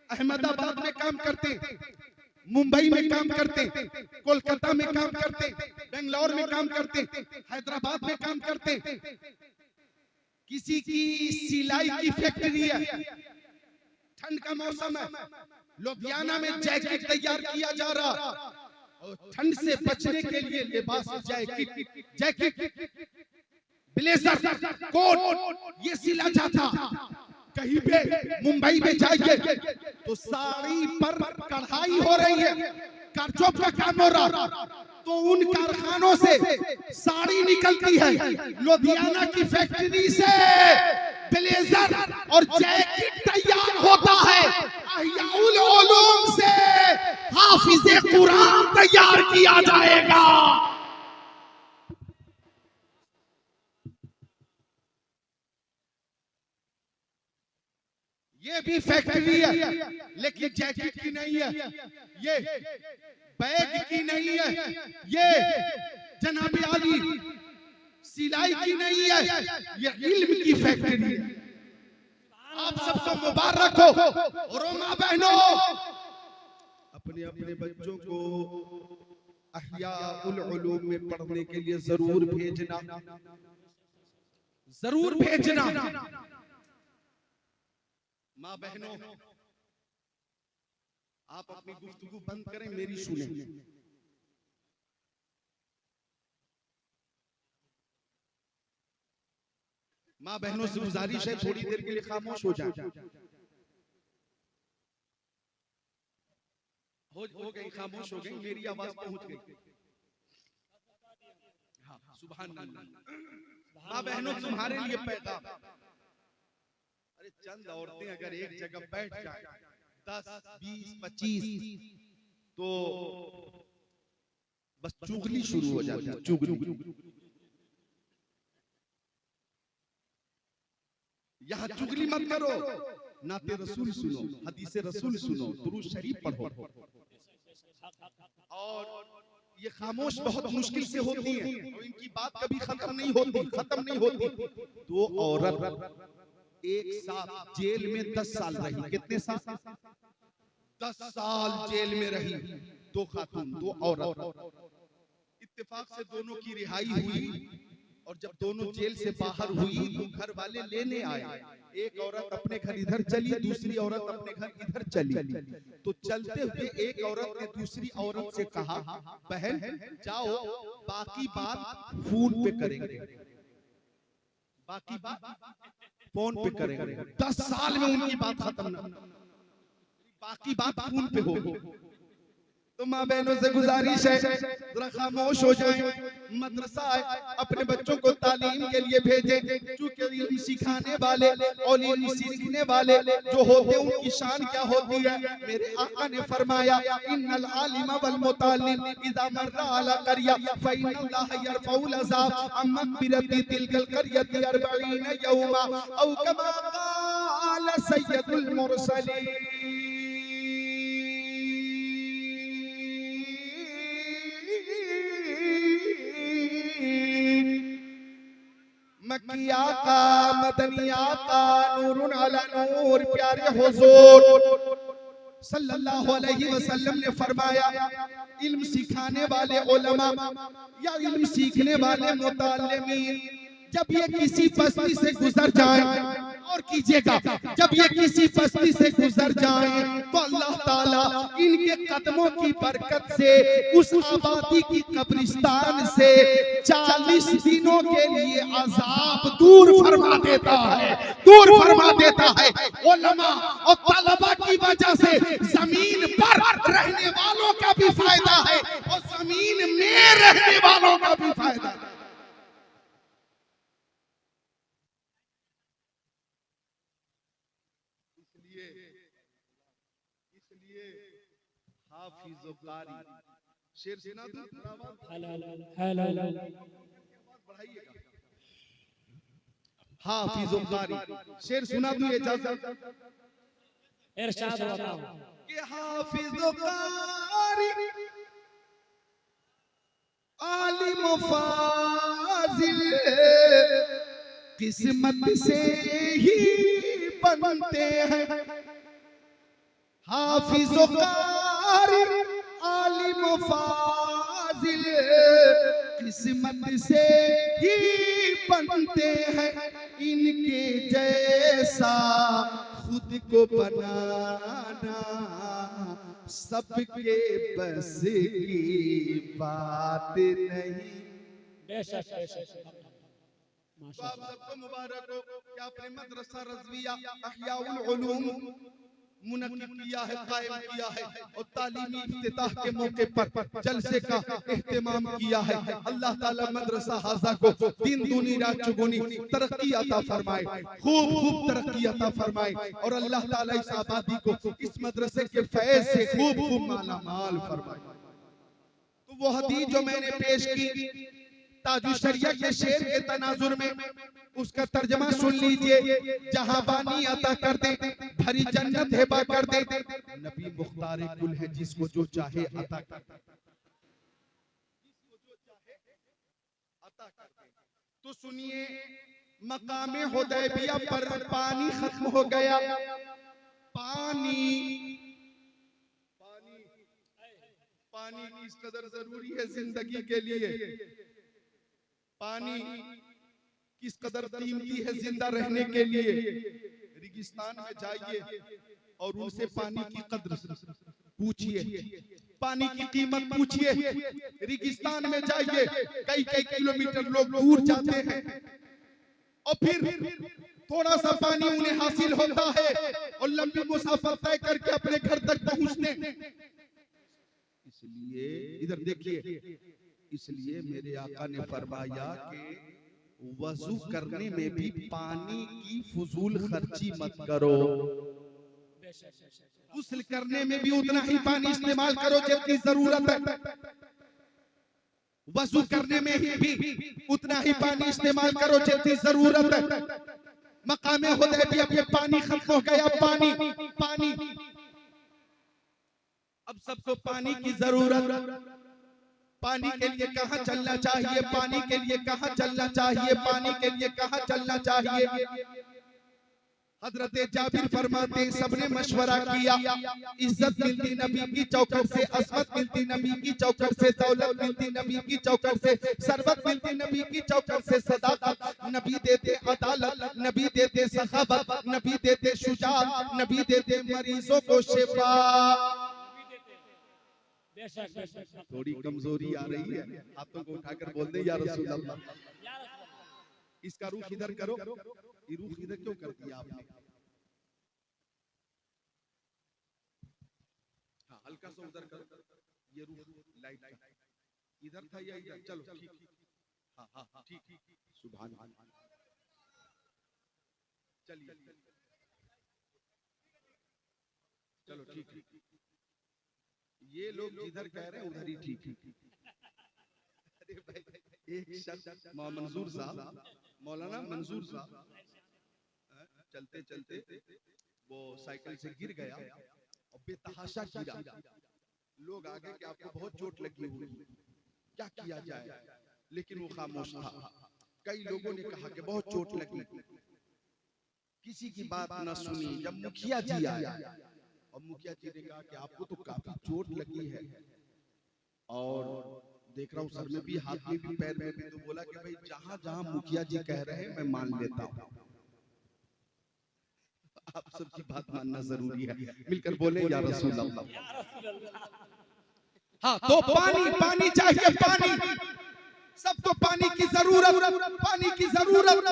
अहमदाबाद में काम करते, मुंबई में काम करते, कोलकाता में काम करते, बेंगलोर में काम करते, हैदराबाद में काम करते। किसी की सिलाई की फैक्ट्री है, ठंड का मौसम है, लुधियाना में जैकेट तैयार किया जा रहा और ठंड से बचने के लिए लिबास जैकेट ब्लेजर कोट ये सिला जाता। कहीं पे मुंबई में जाइए तो साड़ी पर कढ़ाई हो रही है, कर्जों का काम हो रहा, तो उन कारखानों से साड़ी निकलती है। लुधियाना की फैक्ट्री से ब्लेजर और जैकेट तैयार होता है। अहयाउल उलूम से हाफिज़े कुरान तैयार किया जाएगा। ये भी फैक्ट्री है लेकिन जैकेट की नहीं है, ये बैग की नहीं है, ये जनाब आली सिलाई की नहीं है, ये इल्म की फैक्ट्री है। आप सबको मुबारक हो। और माँ बहनों अपने अपने बच्चों को अहयाउल उलूम में पढ़ने के लिए जरूर भेजना, जरूर भेजना। माँ बहनों आप अपनी गुफ्तगू बंद करें, मेरी सुने। माँ बहनों से गुजारिश है थोड़ी देर के लिए खामोश हो जाए। हो गई, खामोश हो गई, मेरी आवाज पहुंच गई। हाँ सुभान अल्लाह। माँ बहनों तुम्हारे लिए पैगाम। अरे चंद औरतें अगर एक जगह बैठ जाए 10, 20, 25 तो बस चुगली शुरू हो जाती है। चुगली यहाँ चुगली मत करो, नाते रसूल सुनो, हदीसे रसूल सुनो, दुरूद शरीफ पढ़ो। और ये खामोश बहुत मुश्किल से होती है और इनकी बात कभी खत्म नहीं होती। तो औरत एक साथ जेल में 10 साल रही। कितने साल? 10 साल जेल में रही। 2 खातून, 2 औरत। इत्तेफाक से दोनों की रिहाई हुई और जब दोनों जेल से बाहर हुई तो घर वाले लेने आए। एक औरत अपने घर इधर चली, दूसरी औरत अपने घर इधर चली। तो चलते हुए एक औरत ने दूसरी औरत से कहा, बहन जाओ बाकी बात फोन पे करेंगे, बाकी बात फोन पे करेंगे। 10 साल में उनकी बात खत्म न। बाकी बात खून पे हो। तो माँ बहनों से गुजारिश है जरा खामोश हो जाएं, मदरसा अपने बच्चों को तालीम के लिए भेजें, क्योंकि इल्म सिखाने वाले और इल्म सीखने वाले जो होते हैं उनकी शान क्या होती है। मेरे आका ने फरमाया इन्नल आलिम वल मुताल्लिम इज़ा मर्रा अला क़रिया फ़इन्नल्लाह यरफ़उल अज़ाब अम मग़फ़िरति तिलकल क़रियति 40 यौमा औ कमा क़ाल सय्यदुल मुरसलीन। मक्किया का मदनिया का नूरुन अला नूर प्यारे हुजूर सल्लल्लाहु अलैहि वसल्लम ने फरमाया इल्म सिखाने वाले उलमा या इल्म सीखने वाले मुताल्लिमीन जब ये किसी बस्ती से गुजर जाए, और कीजिएगा जब ये किसी बस्ती से गुजर जाए तो अल्लाह ताला इनके कदमों की बरकत से उस आबादी की कब्रिस्तान से 40 दिनों के लिए अजाब दूर फरमा देता है, दूर फरमा देता है। उलमा और तलबा की वजह से जमीन पर रहने वालों का भी फायदा है और जमीन में रहने वालों का भी फायदा है। इसलिए हाफिज़ कारी शेर सुना दूं, हाफिज़ कारी शेर सुना दूं, इजाजत इरशाद बताओ कि हाफिज़ कारी आलिम फाजिल किस्मत से ही बनते हैं। हाफिज़ कारी आलिम फाजिल किस्मत से ही बनते हैं, इनके जैसा खुद को बनाना सबके बस की बात नहीं। बेशक बेशक तो आप सबको मुबारक हो कि आपने मदरसा रज़विया अहयाउल उलूम मुनक्किद किया है, कायम किया है और तालीमी इफ्तिताह के मौके पर जलसे का एहतमाम किया है। अल्लाह ताला मदरसा हाजा को दिन दूनी रात चुगुनी तरक्की अता फरमाए, खूब खूब तरक्की अता फरमाए और अल्लाह ताला इस आबादी को इस मदरसे के फैज़ से खूब खूब माला माल फरमाए। तो वो हदीस जो मैंने पेश की ताजुश शरिया के शेर के तनाजुर में, उसका तर्जमा सुन लीजिए। जहां बानी अता कर दे, भरी जन्नत हिबा कर दे, नबी मुख्तार कुल है जिसको जो चाहे अता कर दे, तो सुनिए मकामे हुदैबिया पर पानी खत्म हो गया। पानी पानी पानी किस कदर जरूरी है जिंदगी के लिए, पानी किस कदर कीमती है जिंदा रहने के लिए। रेगिस्तान में जाइए और उनसे पानी की कद्र पूछिए, पानी की कीमत पूछिए। रेगिस्तान में जाइए, कई कई किलोमीटर लोग दूर जाते हैं और फिर थोड़ा सा पानी उन्हें हासिल होता है और लंबी मुसाफर तय करके अपने घर तक पहुंचते हैं। इसलिए इधर देखिए, इसलिए मेरे आका ने फरमाया कि वजू करने में भी पानी की फजूल खर्ची मत करो। गुस्ल करने में भी उतना ही पानी इस्तेमाल करो जितनी जरूरत है। वजू करने में भी उतना ही पानी इस्तेमाल करो जितनी जरूरत है। मकामे हुदैबिया पे पानी खत्म हो गया, पानी पानी। अब सबको पानी की जरूरत, पानी के लिए कहां चलना चाहिए, पानी के लिए कहां चलना चाहिए, पानी के लिए कहां चलना चाहिए। हजरत जाबिर फरमाते सबने मशवरा किया, इज्जत मिलती नबी की चौखट से, असमत मिलती नबी की चौखट से, दौलत मिलती नबी की चौखट से, सरबत मिलती नबी की चौखट से, सदाकत नबी देते, अदालत नबी देते, सखावत नबी देते, शुजाअत नबी देते, मरीजों को शिफा। थोड़ी कमजोरी आ रही है, हाथों को उठाकर बोल दे या रसूल अल्लाह। इसका रुख इधर करो, ये रुख इधर क्यों कर दिया आपने? हल्का सा उधर करो, ये रूह लाइट इधर था या इधर, चलो ठीक, हाँ हाँ हाँ ठीक, सुभान अल्लाह, चलिए चलो ठीक, ये लोग जिधर कह रहे हैं उधर ही ठीक। अरे भाई एक शख्स मंजूर साहब, मौलाना मंजूर साहब चलते चलते वो साइकिल से गिर गया और बेतहाशा गिरा। लोग आगे कि आपको बहुत चोट लगी हुई, क्या किया जाए, लेकिन वो खामोश था। कई लोगों ने कहा कि बहुत चोट लगी, किसी की बात न सुनी। जब मुखिया जी आया और मुखिया जी ने कहा कि आपको तो काफी चोट लगी है और देख रहा हूँ सर में भी, हाथ में भी, पैर में भी, तो बोला कि भाई जहां जहां मुखिया जी कह रहे हैं मैं मान लेता हूँ। आप सबकी बात मानना जरूरी है, मिलकर बोले या रसूल अल्लाह। हाँ तो पानी पानी चाहिए, पानी, सबको पानी की जरूरत, पानी की जरूरत।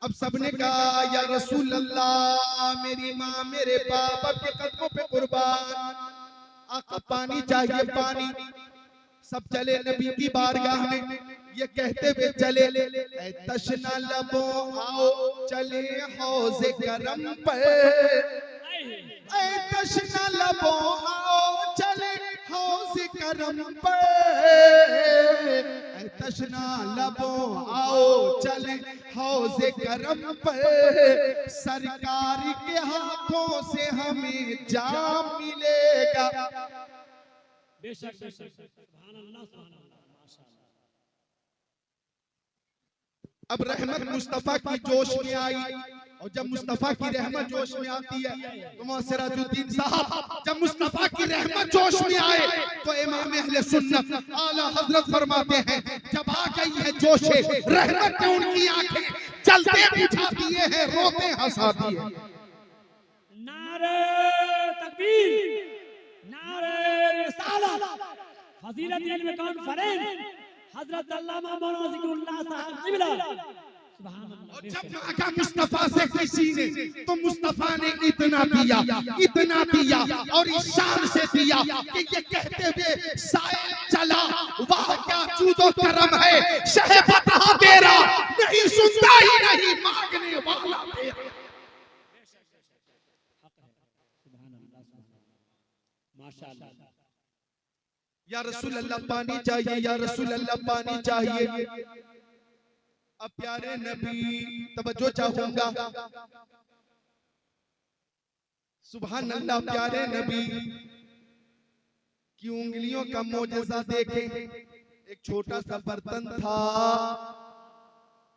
अब सबने कहा या रसूल अल्लाह, मेरी माँ मेरे बाप के कदमों पे कुर्बान, आका पानी चाहिए, पानी। सब चले नबी की बारगाह में, ये कहते हुए चले, ऐ तशना लबों आओ चले हौज़े करम पर, ऐ तशना लबों आओ चले हौज़े करम पर, ऐ तशना लबों आओ चले हौज़े करम पर, सरकार के हाथों से हमें जाम मिलेगा। बेशक बेशक, सुभान अल्लाह, सुभान अल्लाह, माशाअल्लाह। अब रहमत मुस्तफा की जोश में आई, और जब मुस्तफा की रहमत जोश में आती है तो सिराजुद्दीन साहब, जब मुस्तफा की रहमत जोश में आए तो इमाम अहले सुन्नत आला हजरत फरमाते हैं, जब आ गई है जोशे रहमत में उनकी आंखें जलते बुझाती है, रोते हंसाती है। नारे तकबीर, नारे रिसालत, फजीलत इल्म कॉन्फ्रेंस, हजरत अल्लामा मौलाना ज़िक्रुल्लाह साहब क़िबला, सुभान अल्लाह। और जब मांगा मुस्तफा से किसी ने तो मुस्तफा ने इतना दिया, इतना दिया और इस शान से दिया कि ये कहते हुए साइल चला, वाह क्या जूदो करम है, शह बता तेरा नहीं सुनता ही नहीं, मांगने वाला तेरा। माशाअल्लाह। या रसूल अल्लाह पानी चाहिए, या रसूल अल्लाह पानी चाहिए। अब प्यारे नबी, तवज्जो चाहूंगा, सुभान अल्लाह, प्यारे नबी की उंगलियों का मोजज़ा देखें। एक छोटा सा बर्तन था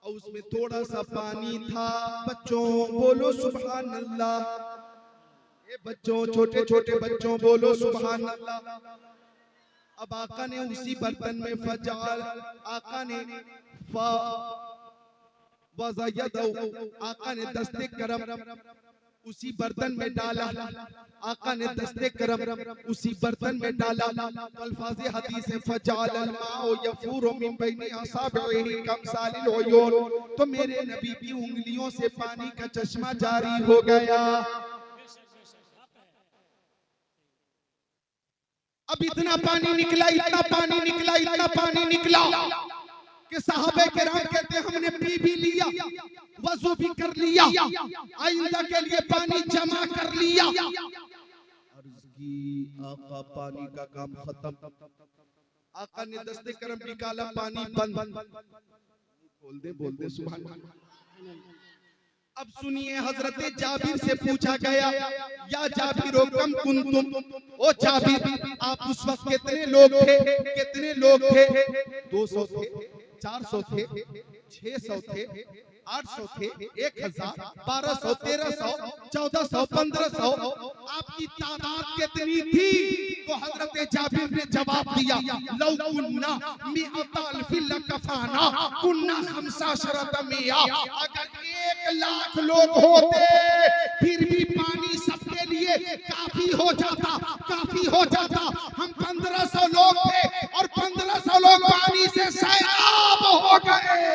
और उसमें थोड़ा सा पानी था। बच्चों बोलो सुभान अल्लाह, ये बच्चों, छोटे छोटे बच्चों बोलो सुभान अल्लाह। अब आका ने उसी बर्तन में फजाल, आका ने आका ने दस्ते करम उसी बर्तन में डाला, आका ने दस्ते करम उसी बर्तन में डाला। अल्फाज़े हदीस है, फजाल अलमाउ यफूरु मिन बैनि असाबिही कमसालिल उयून, तो मेरे नबी की उंगलियों से पानी का चश्मा जारी हो गया। अब इतना पानी निकला, इतना पानी निकला, इतना पानी निकला कि साहबे किराम कहते हैं हमने पी भी लिया, वजू भी कर लिया, आइंदा के लिए पानी जमा कर लिया। अर्ज़ की आका पानी का काम खत्म। आका ने दस्ते करम निकाला, पानी बंद। बोल दे बोल दे सुभान अल्लाह। अब सुनिए, हजरत जाबिर से पूछा गया, या जाबिर कम कुंतुम, ओ जाबिर आप उस वक्त कितने लोग थे, कितने लोग थे? 200 थे, 400 थे, 600 थे, 800 थे, 1000, 1200, 1300, 1400, 1500, आपकी तादाद कितनी थी? तो हजरत जाबिर ने जवाब दिया, लौ कुन्ना मिअता अल्फिन लकफाना कुन्ना 15 मिया। अगर 1 लाख लोग होते फिर भी पानी सबके लिए काफी हो जाता, काफी हो जाता। हम 1500 लोग थे और 1500 लोग पानी से सैराब हो गए।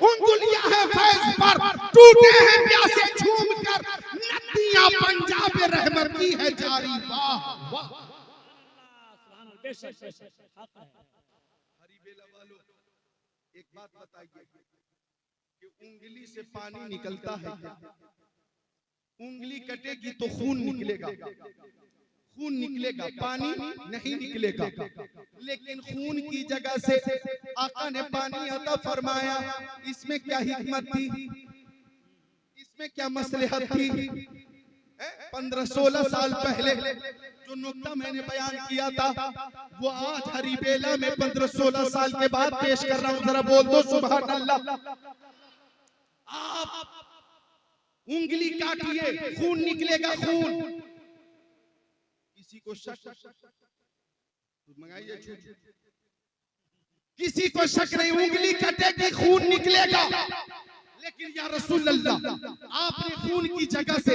उंगलियां हैं फैज पर, टूटे हैं प्यासे झूम कर, नदियां पंजाब रहमत की है जारी। वाह वाह बेशक बेशक हक है। हरीबेला वालों, एक बात बताइए कि उंगली से पानी निकलता है क्या? उंगली कटेगी तो खून निकलेगा, खून निकलेगा, पानी नहीं निकलेगा। लेकिन खून की जगह से आका ने पानी अता फरमाया। इसमें क्या हिकमत थी? इसमें क्या मसलहत थी? 15-16 साल पहले जो नुक्ता मैंने बयान किया था, वो आज हरीबेला में 15-16 साल के बाद पेश कर रहा हूं। जरा बोल दो सुभान अल्लाह। आप उंगली काटिए, खून निकलेगा, खून। किसी को शक मंगाइए, किसी को शक नहीं, उंगली कटेगी, खून निकलेगा। लेकिन या रसूल अल्लाह, आपने खून की जगह से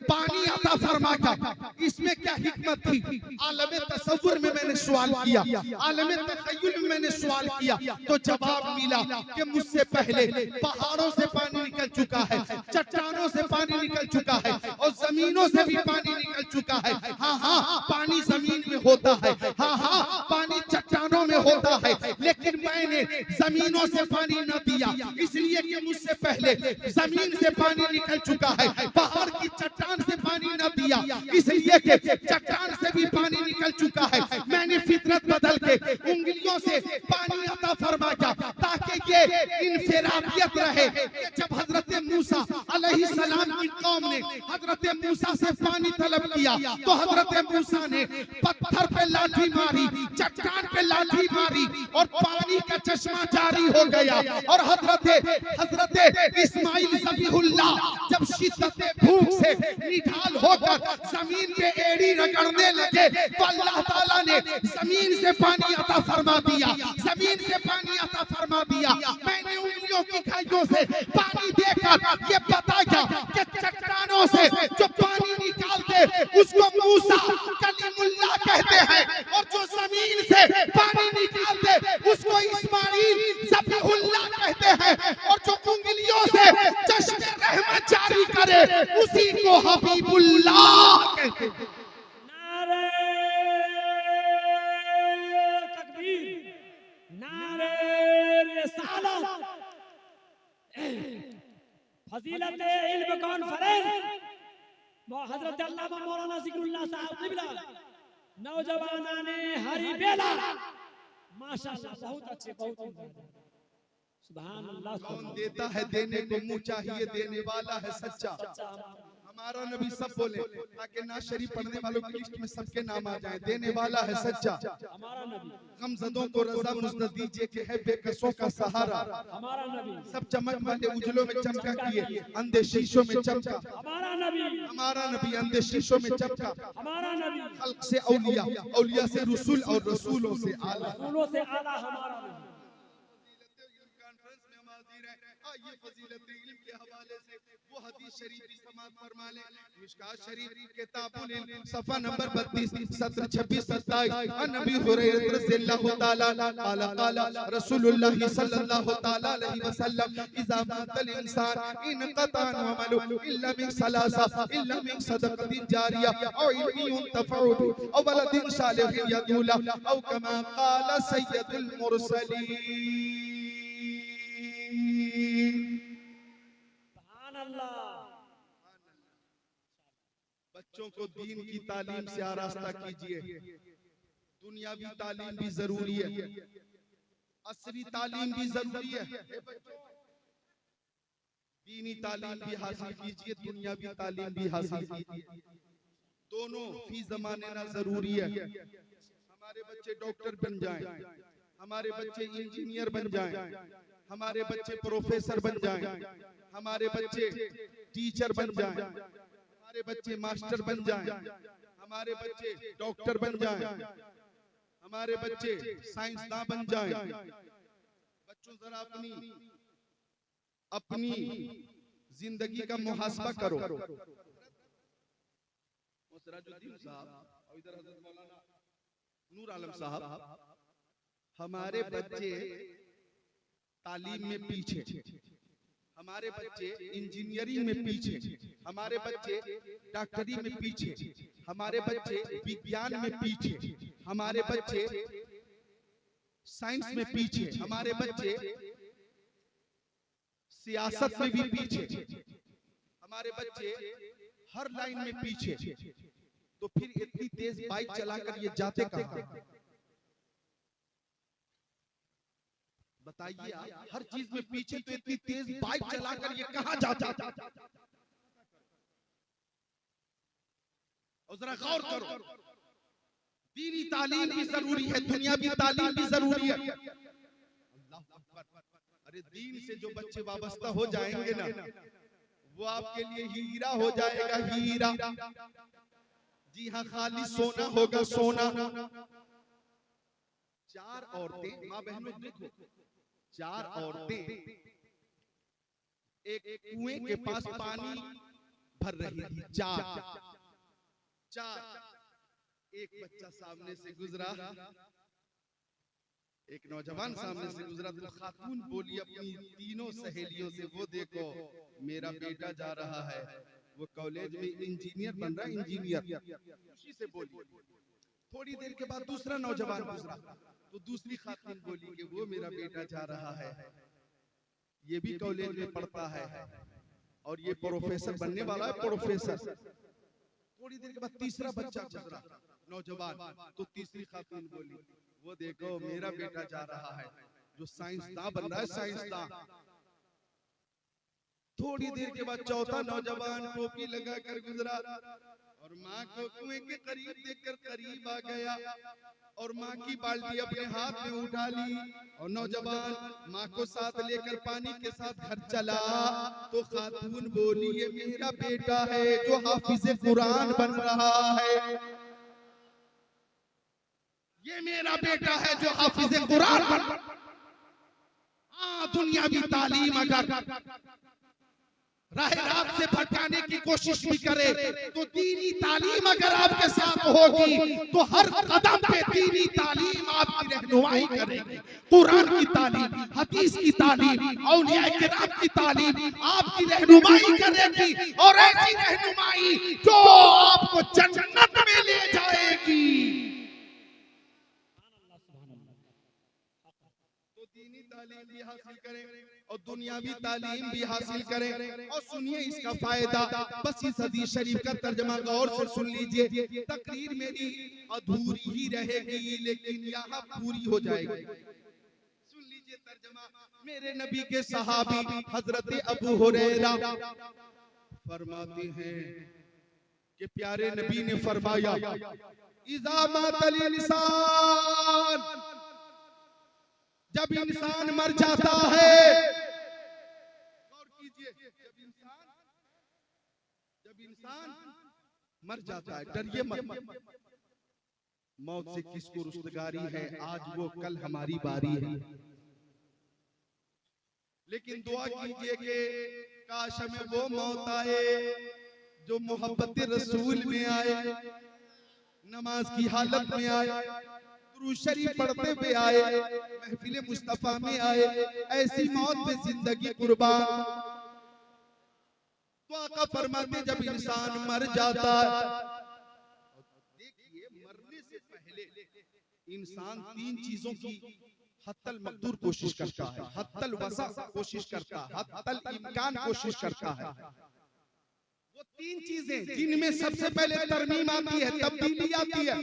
पानी अता फरमाया, इसमें क्या हिकमत थी? आलम तसव्वुर में मैंने सवाल किया, आलम तखय्युल में मैंने सवाल किया, तो जवाब मिला कि मुझसे पहले पहाड़ों से पानी निकल चुका है, चट्टानों से पानी निकल चुका है, और जमीनों से भी पानी निकल चुका है। हाँ हाँ, पानी जमीन में होता है, हाँ हाँ, पानी चट्टानों में होता है, लेकिन मैंने जमीनों से पानी न दिया, इसलिए कि मुझसे पहले जमीन से पानी निकल चुका है। पहाड़ की चट्टान से पानी न दिया, इसलिए कि चट्टान से भी पानी निकल चुका है। मैंने फितरत बदल के उंगलियों से पानी अता फरमाया, ताकि ये इनफिरादियत रहे कि जब हजरत मूसा अलैहिस्सलाम की कौम ने हजरत मूसा से पानी तलब किया, तो हजरत मूसा ने पत्थर पे लाठी मारी, चट्टान पे लाठी मारी, और पानी का चश्मा जारी हो गया। और हजरत इस्माइल ज़बीहुल्लाह जब शिद्दत भूख से निढाल होकर जमीन पे एड़ी रगड़ने लगे, तो अल्लाह ताला ने जमीन से पानी अता फरमा दिया, जमीन से पानी अता फरमा दिया। मैंने उंगलियों की खाइयों से पानी देकर ये बताया कि चट्टानों से जो पानी निकालते उसको मूसा कलीमुल्लाह कहते हैं, और जो जमीन से पानी निकालते उसको इस्माइल ज़बीहुल्लाह कहते हैं, और जो उंगलियों से चश्मे रहमत जारी करे उसी को हबीबुल्लाह कहते हैं। नारे तकबीर, नारे रिसालत। फजीलत इल्म कॉन्फ्रेंस हजरत अल्लामा मौलाना ज़िक्रुल्लाह साहब क़िबला, नौजवानाने हरीबेला, माशाअल्लाह, बहुत अच्छे, बहुत सुभान अल्लाह। कौन देता है देने को मुंह चाहिए, देने वाला है सच्चा। हमारा नबी सब बोले, ताकि ना शरीफ पढ़ने वालों की लिस्ट में सबके नाम आ जाए। देने वाला है सच्चा। हमारा नबी गमज़दों को रज़ा मुज़्द दीजिए कि है बेकसों का सहारा। हमारा नबी सब चमक वाले उजलों में चमका किए, अंधे शीशों में चमका। हमारा नबी, हमारा नबी अंधे शीशों में चमका। हमारा नबी खल्क से औलिया, औलिया से रसूल, और रसूलों से आला। रसूलों से आला हमारा नबी। ये फजीलत इल्म के हवाले से वो हदीस शरीफ की समाअत फरमा ले। मिशकात शरीफ किताबुल इल्म सफ़ा नंबर 32 सत्र 26 27 अन नबी हुरैरा रज़ियल्लाहु ताला क़ाला क़ाला रसूलुल्लाह सल्लल्लाहु ताला अलैहि वसल्लम इज़ा मातल इंसान इनक़ता अमलु इल्ला मिन सलासा इल्ला मिन सदक़तिन जारिया औ इल्मिन युंतफ़उ बिही औ वलदिन सालिहिन यदूला औ कमा क़ाला सय्यदुल मुरसलीन। बच्चों को दीन की तालीम से आरास्ता कीजिए। दुनियावी तालीम भी जरूरी है, असरी तालीम भी जरूरी है। दीनी तालीम भी हासिल कीजिए, दुनियावी तालीम भी हासिल कीजिए। दोनों फी ज़माने ना जरूरी है। हमारे बच्चे डॉक्टर बन जाएं, हमारे बच्चे इंजीनियर बन जाएं, हमारे बच्चे प्रोफेसर बन जाएं, हमारे बच्चे टीचर बन जाएं, हमारे बच्चे मास्टर बन जाएं, हमारे बच्चे डॉक्टर बन जाएं, हमारे बच्चे साइंसदान बन जाएं। बच्चों जरा अपनी जिंदगी का मुहासबा करो। सिराजुद्दीन साहब और इधर हज़रत मौलाना नूर आलम साहब, हमारे बच्चे तालीम में पीछे, हमारे बच्चे इंजीनियरिंग में पीछे, हमारे बच्चे डॉक्टरी में पीछे, हमारे बच्चे विज्ञान में पीछे, हमारे बच्चे साइंस में पीछे, हमारे बच्चे सियासत में भी पीछे, हमारे बच्चे हर लाइन में पीछे। तो फिर इतनी तेज बाइक चलाकर ये जाते कहां? बताइए आप, हर चीज में पीछे तो इतनी तेज बाइक चलाकर ये कहां जाते? और जरा गौर करो, दीनी तालीम भी जरूरी है, दुनियावी तालीम भी जरूरी है। अल्लाह अकबर। अरे दीन से जो बच्चे वाबस्ता हो जाएंगे ना, वो आपके लिए हीरा हो जाएगा, हीरा। जी हाँ, खाली सोना होगा, सोना। 4 औरतें, माँ बहनों देखो, 4 औरतें एक कुएं के पास पानी भर रही थी। 4 एक बच्चा सामने से गुजरा, एक नौजवान सामने से गुजरा, तो खातून बोली अपनी तीनों सहेलियों से, वो देखो मेरा बेटा जा रहा है, वो कॉलेज में इंजीनियर बन रहा है, इंजीनियर। खुशी से बोली। थोड़ी देर के बाद दूसरा नौजवान गुजरा, तो दूसरी खातून बोली कि वो मेरा बेटा जा रहा है, ये भी कॉलेज में पढ़ता है और ये प्रोफेसर बनने वाला है, प्रोफेसर। थोड़ी देर के बाद तीसरा बच्चा गुजरा, नौजवान, तो तीसरी खातून बोली, वो देखो मेरा बेटा जा रहा है, जो साइंसदान बन रहा है, साइंसदान। थोड़ी देर के बाद चौथा नौजवान टोपी लगाकर गुजरा और माँ को कुएं के करीब देखकर करीब आ गया और माँ की बाल्टी अपने हाथ में उठा ली और नौजवान माँ को साथ लेकर पानी के साथ घर चला। तो खातून बोली, ये मेरा बेटा है जो हाफिज कुरान बन रहा है, ये मेरा बेटा है जो हाफिज कुरान बन रहा है। दुनियावी तालीम अगर राह रात से भटकाने की कोशिश भी करे, तो दीनी तालीम अगर आपके साथ होगी तो हर कदम पे दीनी तालीम आपकी रहनुमाई करेगी। कुरान की तालीम, हदीस की तालीम, औलिया किराम की तालीम आपकी रहनुमाई करेगी और ऐसी रहनुमाई जो आपको जन्नत में ले जाएगी। तो दीनी तालीम भी हासिल करें और दुनियावी तालीम भी हासिल करें। और सुनिए इसका फायदा, बस इस हदीस शरीफ का तर्जुमा गौर से सुन लीजिए। तकरीर मेरी अधूरी ही रहेगी लेकिन यहाँ पूरी हो जाएगी। सुन लीजिए तर्जुमा। मेरे नबी के सहाबी हजरत अबू हुरैरा फरमाते हैं कि प्यारे नबी ने फरमाया, इज़ा मातल इंसान, जब इंसान मर जाता है, गौर कीजिए, जब इंसान मर जाता है, डरिए मत, मौत से किसको रुस्तगारी है, आज वो कल हमारी बारी है। लेकिन दुआ कीजिए कि काश हमें वो मौत आए जो मोहब्बत रसूल में आए, नमाज की हालत में आए, दुरूद शरीफ पढ़ते हुए आए, महफिल मुस्तफा में आए। ऐसी मौत पे जिंदगी कुर्बान। तो आका फरमाते जब इंसान मर जाता है, देखिए मरने से पहले इंसान 3 चीजों की हत्तल मकदूर कोशिश करता है, हत्तल वसा कोशिश करता है, हत्तल इम्कान कोशिश करता है। वो 3 चीजें जिनमें सबसे पहले तरमीम आती है, तब्दीली आती है,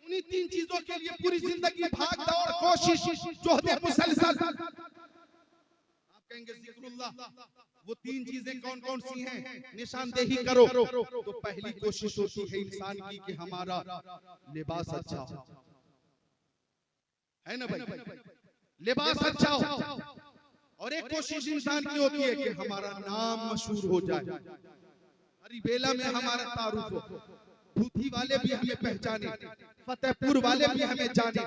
उन्हीं 3 चीजों के लिए पूरी जिंदगी भाग दौड़ कोशिश जोहदे मुसलसल। आप कहेंगे जिक्रुल्लाह, वो 3 चीजें कौन कौन सी हैं, निशानदेही करो। तो पहली कोशिश होती है इंसान की कि हमारा लिबास अच्छा हो, है ना भाई, लिबास अच्छा हो। और एक कोशिश इंसान की होती है कि हमारा नाम मशहूर हो जाए, हरी बेला में हमारा तारुफ हो, भूथी वाले भी हमें पहचाने, फतेहपुर वाले भी हमें जाने,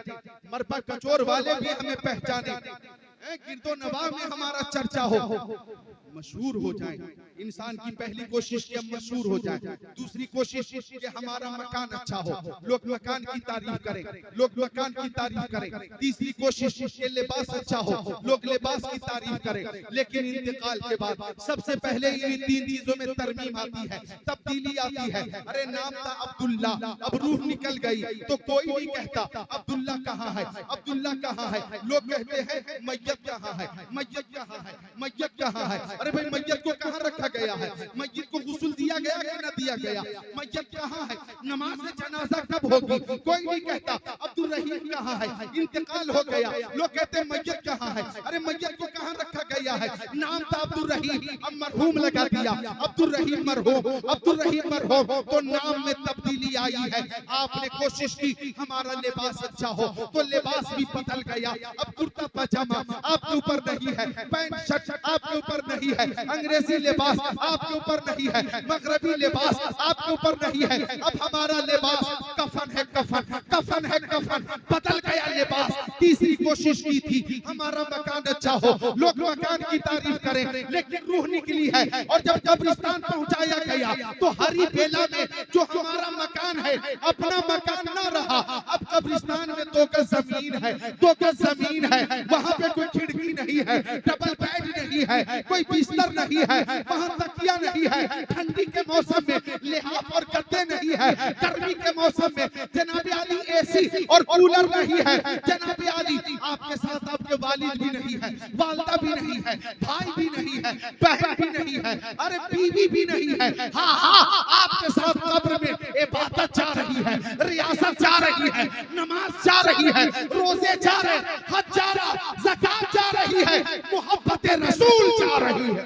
मरपा कचोर वाले भी हमें पहचाने। गिरदो नवा में हमारा चर्चा हो, मशहूर हो जाए। इंसान की पहली कोशिश कि हम मशहूर हो जाए, दूसरी कोशिश कि हमारा मकान अच्छा हो, लोग मकान की तारीफ करें, लोग मकान की तारीफ करें। तीसरी कोशिश कि लिबास अच्छा हो, लोग लिबास की तारीफ करें। लेकिन इंतकाल के बाद सबसे पहले इन तीन चीजों में तरमीम आती है, तब्दीली आती है। अरे नाम था अब्दुल्ला, अब रूह निकल गई तो कोई नहीं कहता अब्दुल्ला कहाँ है, अब्दुल्ला कहाँ है। लोग कहते हैं मैयत कहाँ है, मैयत कहाँ है, मैयत कहाँ है। अरे भाई मैयत को कहाँ रखा गया है, मैयत को गुस्ल दिया गया कि न दिया गया, मैयत कहाँ है, नमाज जनाजा कब होगी, कोई नहीं कहता। अब्दुल रहीम कहाँ है, इंतकाल हो गया, लोग कहते हैं मैयत कहाँ है। अरे मैयत को कहाँ रखा गया है, नाम था अब्दुल रहीम, अब मरहूम लगा दिया, अब्दुल रहीम मरहूम, अब्दुल रहीम मरहूम, तो नाम में तब्दीली आई है। आपने कोशिश की हमारा लिबास अच्छा हो, तो लिबास भी बदल गया। अब कुर्ता पजामा आपके ऊपर नहीं है, पैंट शर्ट आपके ऊपर नहीं है, अंग्रेजी लिबास आपके ऊपर नहीं है, मगरबी लिबास आपके ऊपर नहीं है। अब हमारा लिबास कफन है, कफन कफन है, कफन बदल गया लिबास। तीसरी कोशिश की थी हमारा मकान अच्छा हो, लोग मकान की तारीफ करें, लेकिन रूह निकली है। और जब कब्रिस्तान पहुंचाया गया तो हरी बेला में जो हमारा मकान है अपना मकान ना रहा। अब कब्रिस्तान में 2 गज जमीन है, 2 गज जमीन है, वहाँ पे कोई खिड़की नहीं है, डबल बेड नहीं है, कोई बिस्तर नहीं है, वहाँ तकिया नहीं है। ठंडी के मौसम में लिहाफ और गद्दे नहीं है, गर्मी के मौसम में जनाब आली एसी और कूलर नहीं है। जनाब आली आपके साथ आपके वालिद भी नहीं है, वालदा भी नहीं है, भाई भी नहीं है, बहन भी नहीं है, अरे बीवी भी नहीं है। हाँ हाँ, आपके साथ कब्र में इबादत जा रही है, रियासत जा रही है, नमाज जा रही है, रोजे जा रहे, हज जा रहा, ज़कात जा रही है, मोहब्बत रसूल जा रही है।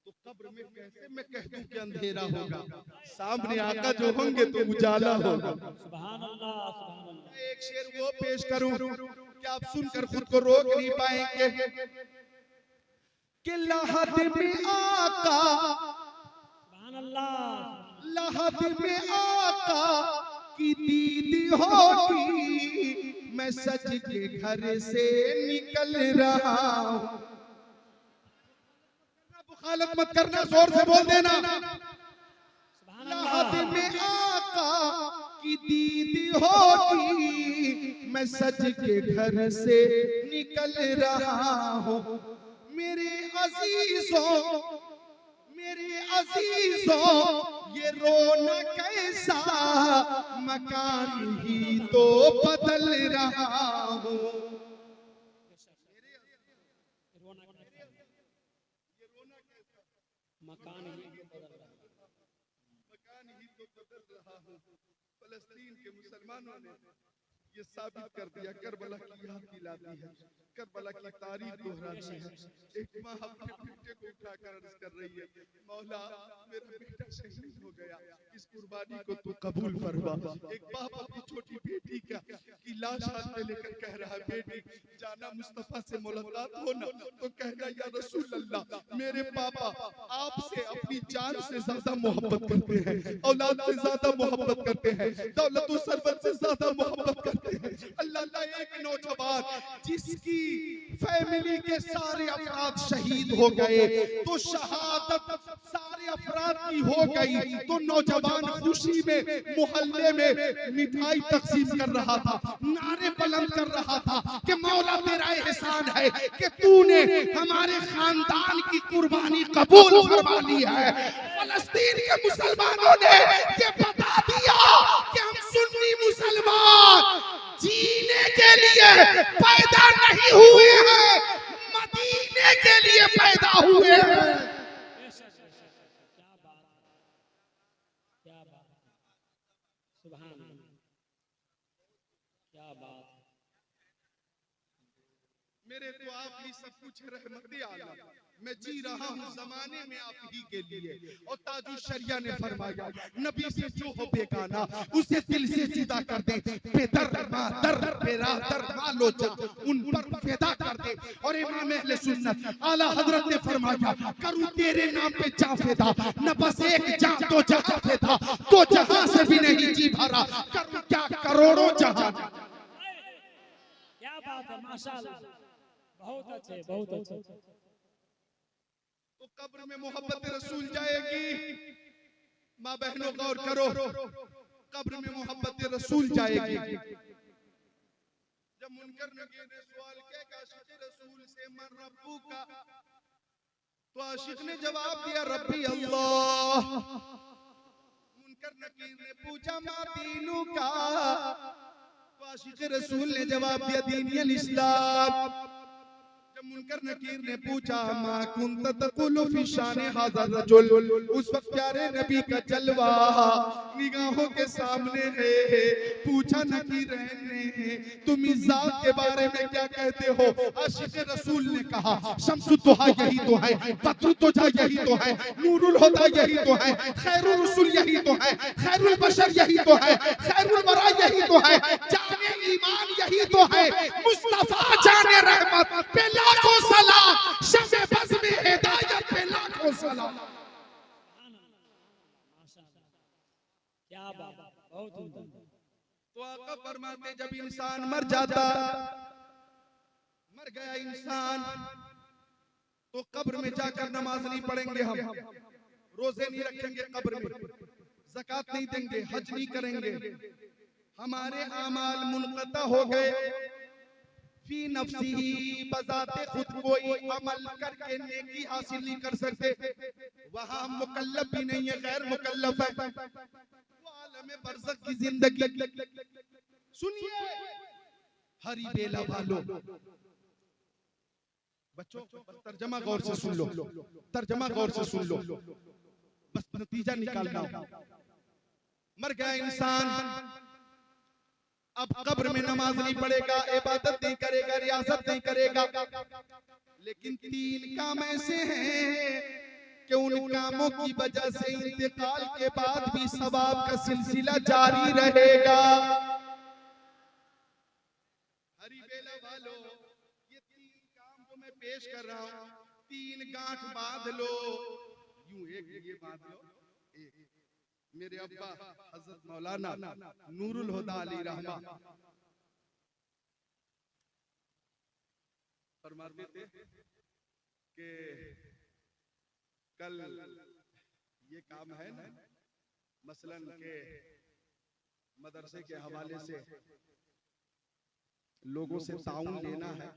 तो कब्र में कैसे मैं कह दूं कि अंधेरा होगा, सामने आका जो होंगे तो उजाला होगा। सुभान अल्लाह, सुभान अल्लाह। एक शेर वो पेश करूं कि आप सुनकर खुद को रोक नहीं पाएंगे कि लहद में आका, सुभान अल्लाह, लहद में आका की दीद होगी, मैं सच के घर से निकल रहा हूं। मुखालत मत करना, जोर से बोल देना। लहद में आका की दीद होगी, मैं सच के घर से निकल रहा हूं। मेरे अजीजों, मेरे अजीजों, ये रोना कैसा, मकान ही तो बदल रहा हूँ। मकान ही बदल रहा है, मकान ही तो बदल रहा हूँ। फलस्तीन के मुसलमानों ने ये साबित कर दिया, करबला की याद दिलाती है, करबला की तारीफ दोहराती है। एक माँ अपने बेटे को उठाकर अर्ज कर रही है, मौला मेरा बेटा शहीद हो गया, इस कुर्बानी को तू कबूल फरमा। एक बाप अपनी छोटी बेटी की लाश हाथ में लेकर कह रहा है, बेटी जाना मुस्तफा से मुलाकात हो ना, तो कहना या रसूल अल्लाह, मेरे पापा आपसे अपनी जान से ज्यादा मोहब्बत करते हैं, औलाद से ज्यादा मोहब्बत करते हैं, दौलत और सरबत से ज्यादा मोहब्बत करते हैं। अल्लाह, एक नौजवान जिसकी फैमिली के सारे अफराद शहीद हो गए, तो शहादत सारे अफराद की हो गई, तो नौजवान खुशी में मोहल्ले में मिठाई तकसीम कर रहा था, नारे बुलंद कर रहा था कि मौला तेरा एहसान है कि तूने हमारे खानदान की कुर्बानी कबूल फरमा ली है। फलस्तीन के मुसलमानों ने ये बता दिया कि हम सुन्नी मुसलमान जीने के लिए पैदा नहीं हुए हैं, मदीने के लिए पैदा हुए हैं। क्या बात, क्या बात, सुभान अल्लाह, क्या बात। मेरे तो आप ही सब कुछ रहमत आला, मैं जी रहा हूँ जमाने में आप ही के लिए। और ताजु शरिया ने फरमाया, नबी से जो हो बेगाना उसे दिल से जुदा कर दे, बेदर मादर बेरादर मालोचा उन पर फिदा कर दे। और इमाम अहले सुन्नत आला हजरत ने फरमाया, करूं तेरे नाम पे जा फिदा, न बस एक जा तो जहां फिदा, तो जहां से भी नहीं जी भरा, करूं क्या करो करोड़ों जहान। क्या बात है, माशाल्लाह, बहुत अच्छे, बहुत अच्छे। तो कब्र में मोहब्बत रसूल जाएगी। माँ बहनों गौर करो, कब्र में मोहब्बत रसूल जाएगी। जब मुनकर नकीर ने सवाल किया कि आशिक रसूल से मन रब्बू का, तो आशिक ने जवाब दिया रब्बी अल्लाह। मुनकर नकीर ने पूछा मा दीनू का, तो आशिक रसूल ने जवाब दिया दीन इस्लाम। जब मुनकर नकीर ने पूछा मा कुंत तकुलु फी शाने हाज़ा रजुल, उस वक्त प्यारे नबी का जलवा निगाहों के सामने है। पूछा नकीर ने तुम इस जात के बारे में क्या कहते हो? आशिक रसूल ने कहा शम्सु दुहा यही तो है, बद्रु तुजा यही तो है, नूरुल हुदा यही तो है, खैरुल रसूल यही तो है, खैरुल बशर यही तो है, खैरुल वरा यही तो है, जाने ईमान यही तो है, मुस्तफा जाने रहमत पे लाखों सलाम, शब बज़ में हिदायत पे लाखों सलाम। क्या बात, बहुत उम्दा। तो आका फरमाते जब इंसान मर जाता, मर गया इंसान, तो कब्र में जाकर नमाज नहीं पढ़ेंगे हम, रोजे नहीं रखेंगे कब्र में, ज़कात नहीं देंगे, हज नहीं करेंगे, हमारे आमाल मुनक़ता हो गए। फी नफ्सिही, बज़ाते खुद कोई अमल करके नेकी हासिल नहीं कर सकते। वहाँ हम मुकल्लफ भी नहीं है, गैर मुकल्लफ है। वो आलम बरज़ख की जिंदगी। सुनिए हरी बेला वालों, बच्चों तर्जमा गौर से सुन लो, तर्जमा गौर से सुन लो, बस नतीजा निकालना। मर गया इंसान, अब कब्र में नमाज नहीं पढ़ेगा, इबादत नहीं करेगा, रियासत नहीं करेगा, लेकिन तीन काम ऐसे हैं कि उन कामों की वजह से इंतकाल के बाद भी सवाब का सिलसिला जारी रहेगा। हरी बेला वालों, ये तीन काम जो मैं पेश कर रहा हूँ, तीन गांठ बांध लो, यूं एक ये बांध लो। मेरे अब्बा हजरत मौलाना नूरुल हुदा अली रहमा फरमाते थे कि कल ये काम है ना, मसलन के मदरसे के हवाले से लोगों से ताउन लेना है,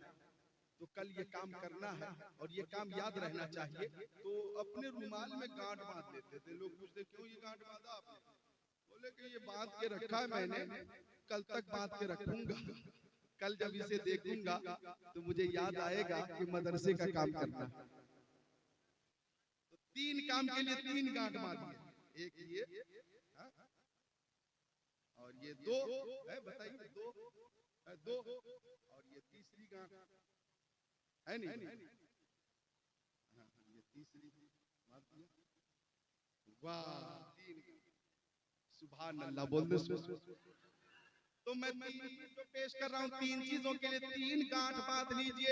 तो कल ये काम करना है और ये काम याद रहना चाहिए। तो अपने रुमाल में गांठ बांध लेते थे। लोग पूछते क्यों ये गांठ बांधा आपने? बोले कि ये बांध के रखा है मैंने, कल तक बांध के रखूंगा, कल जब इसे देखूंगा तो मुझे याद आएगा कि मदरसे का काम करना है। तो तीन काम के लिए तीन गांठ बांधिए, एक ये और ये दो है, बताइए दो है, दो और ये तीसरी गांठ है नहीं, हाँ, ये तीसरी वाह, तीन, सुभान अल्लाह बोल दो। तो मैं तीन जो पेश कर रहा हूँ, तीन चीजों के लिए तीन गांठ बांध लीजिए।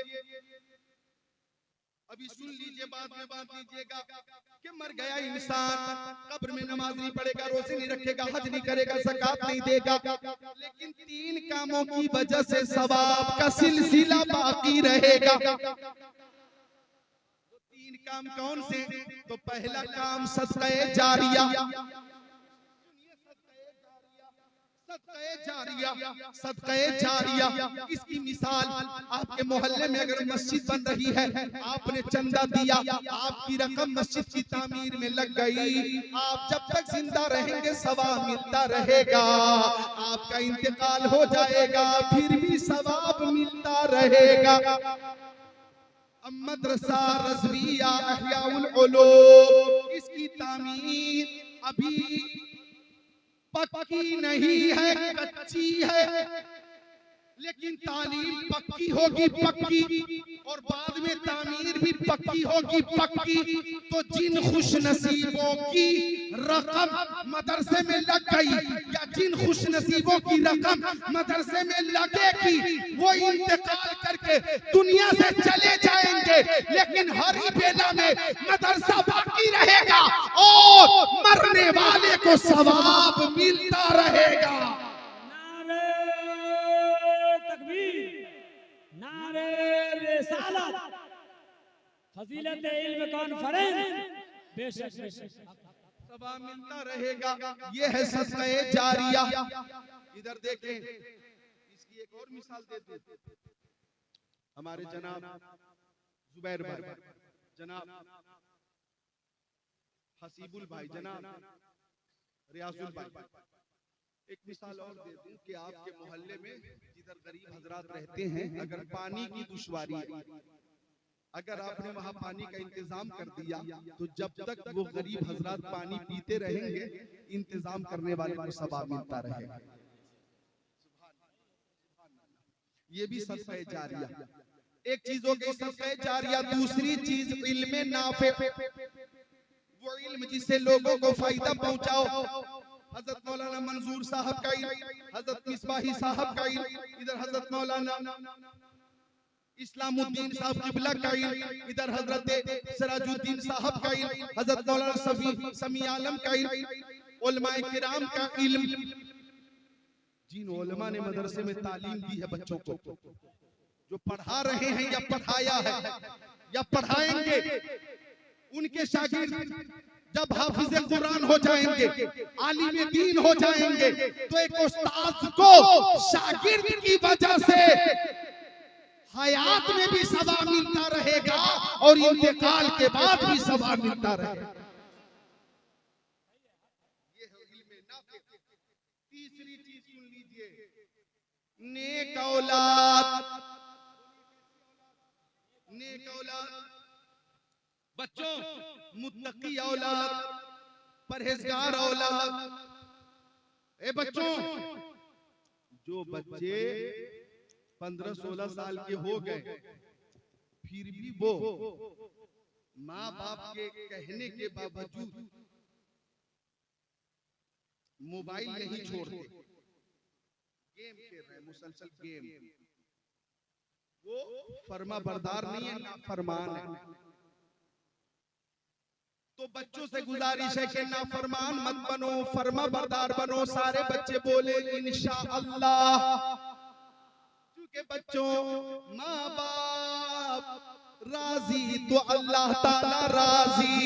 अभी सुन लीजिए, बाद में बांध लीजिएगा कि मर गया इंसान, कब्र में नमाज नहीं पढ़ेगा, रोजे नहीं रखेगा, हज नहीं करेगा, ज़कात नहीं देगा, लेकिन तीन कामों की वजह से सवाब का सिलसिला बाकी रहेगा। तीन काम कौन से? तो पहला काम सदक़े जारिया। सदक़े जारिया, इसकी मिसाल आपके मोहल्ले में अगर मस्जिद बन रही है, आपने चंदा दिया, आपकी रकम मस्जिद की तामीर में लग गई, आप जब तक जिंदा रहेंगे सवाब मिलता रहेगा, आपका इंतकाल हो जाएगा फिर भी सवाब मिलता रहेगा। मदरसा रज़विया अहयाउल उलूम, इसकी तामीर अभी पक्की नहीं है, कच्ची है, लेकिन तालीम पक्की होगी, पक्की, और बाद में तामीर भी पक्की होगी, पक्की। तो जिन खुश नसीबों की रकम मदरसे में लग गई या जिन खुश नसीबों की रकम मदरसे में लगेगी, वो इंतकाल करके दुनिया से चले जाएंगे, लेकिन हर बेला में मदरसा बाकी रहेगा और मरने वाले को सवाब मिलता रहेगा। नारे सालात फजीलत इल्म कॉन्फ्रेंस बेशक बेशक सवाब मिलता रहेगा। ये है सदका जारिया। इधर देखें, इसकी एक और मिसाल देते हैं। हमारे जनाब जुबैर भाई, जनाब हसीबुल भाई, जनाब रियाजुल भाई, एक मिसाल और दे दूं कि आपके मोहल्ले में जिधर गरीब हजरात रहते हैं, अगर पानी की दुश्वारी है, अगर आपने वहां पानी का इंतजाम कर दिया, तो जब तक वो गरीब हजरात पानी पीते रहेंगे, इंतजाम करने वाले को सवाब मिलता रहेगा। ये भी सदका जारिया। एक चीज हो गई सदका जारिया, दूसरी चीज इल्म नाफे, वो इल्म जिससे लोगों को फायदा पहुंचाओ। हजरत मौलाना मंजूर साहब का इल्म, हजरत मिसबाही साहब का इल्म, इधर हजरत मौलाना इस्लामुद्दीन साहब किबला का इल्म, इधर हजरत सिराजुद्दीन साहब का इल्म, हजरत मौलाना समी आलम का इल्म, उलमाए किराम का इल्म। जिन उलमा ने मदरसे में तालीम दी है बच्चों को, जो पढ़ा रहे हैं या पढ़ाया है या पढ़ाएंगे, उनके शागिर्द जब हाफिज़े कुरान हो जाएंगे, आलिम दीन हो जाएंगे, तो एक उस्ताद को शागिर्द की वजह से हयात में भी सवाब मिलता रहेगा और इंतकाल के बाद भी सवाब मिलता रहेगा। ये है इल्म नाफे। तीसरी चीज सुन लीजिए, नेक औलाद। नेक औलाद, बच्चों, मुत्तकी औलाद, परहेजगार औलाद। ए बच्चों, जो बच्चे 15-16 साल के हो गए, फिर भी वो माँ बाप के कहने के बावजूद मोबाइल नहीं छोड़ते, गेम खेल रहे, मुसलसल गेम, वो फर्मा बरदार नहीं है, नाफरमान है। तो बच्चों से गुजारिश है कि नाफरमान मत बनो, फर्मा बरदार बनो। सारे बच्चे बोले इंशाअल्लाह। के बच्चों, माँ बाप राजी तो अल्लाह ताला राजी,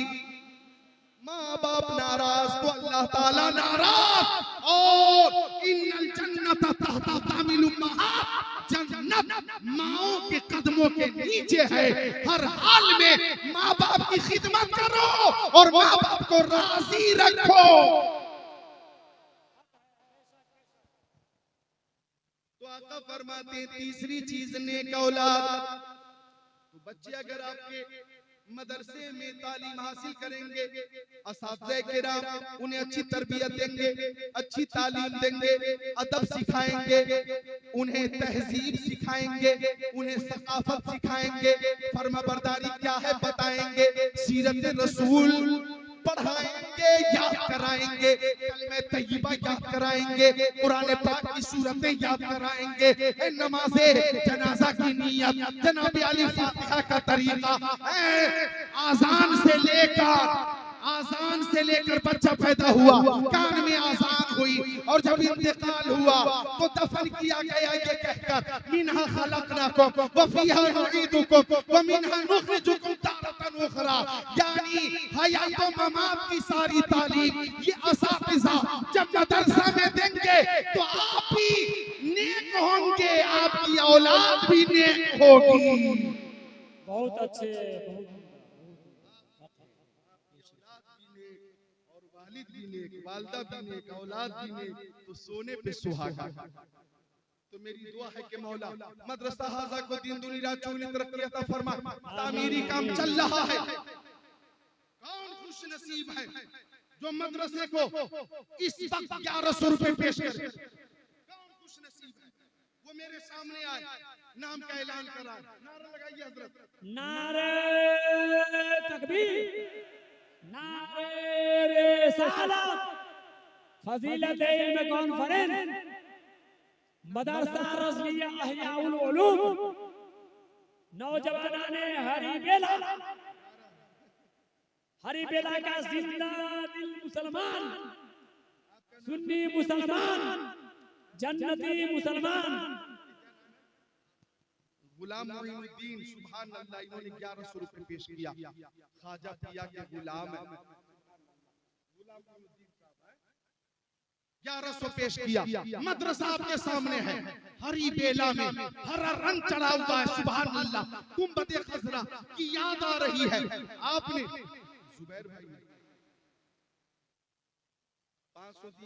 माँ बाप नाराज तो अल्लाह ताला नाराज। और इन्नल जन्नत तहता तामिल उम्महात, जन्नत माओं के कदमों के नीचे है। हर हाल में माँ बाप की खिदमत करो और माँ बाप को राजी रखो। आका फरमाते हैं तीसरी चीज नेक औलाद। तो बच्चे अगर आपके मदरसे में तालीम हासिल करेंगे, असातिज़े किराम उन्हें अच्छी तरबियत देंगे, अच्छी तालीम देंगे, अदब सिखाएंगे, उन्हें तहजीब सिखाएंगे, उन्हें सकाफत सिखाएंगे, फर्माबरदारी क्या है बताएंगे, सीरत रसूल पढ़ाएंगे, याद कराएंगे, कलमे तय्यबा याद कराएंगे, कुरान पाक की सूरतें याद कराएंगे, नमाज़े जनाजा की नियत, जनाब अली फातिहा का तरीका, आजान से लेकर बच्चा पैदा हुआ, कान में आजान हुई, और जब इंतकाल हुआ तो दफन किया गया ये कहकर मिन्हा खलकनाकुम व फीहा नुईदुकुम व मिन्हा नुखरिजुकुम तारतन उखरा। यानी हयात व ममात की सारी तालीम ये असातिज़ा जब मदरसा में देंगे तो आप भी नेक होंगे, आपकी औलाद भी नेक होगी। बहुत अच्छे, वालिदा भी नेक, औलाद भी नेक, तो सोने पे सुहागा। तो मेरी दुआ है कि मौला मदरसा हाजा को दिन दुनिया चुनी तरक्की अता फरमा। तामीरी काम चल रहा है। कौन खुश नसीब है जो मदरसे को इस वक्त 1100 रुपए पेश करे? कौन खुश नसीब है? वो मेरे सामने आए, नाम का ऐलान कराए, नारा लगाइए हजरत, नारे तकबीर, नारे रिसालत, फजीलत इल्म कॉन्फ्रेंस, मदरसा रज़विया अहयाउल उलूम, नौजवानाने हरी बेला का जिंदा दिल मुसलमान, सुन्नी मुसलमान, जन्नती मुसलमान, गुलाम मोइनुद्दीन, सुभान अल्लाह, इन्होंने 1100 रुपए पेश किया। ख्वाजा पिया के गुलाम है, 1100 पेश किया। मदरसा आपके सामने है, हरी बेला में हरा रंग चढ़ा हुआ है। सुभान अल्लाह, गुंबद खजरा की याद आ रही है। आपने जुबैर भाई 500 दिया।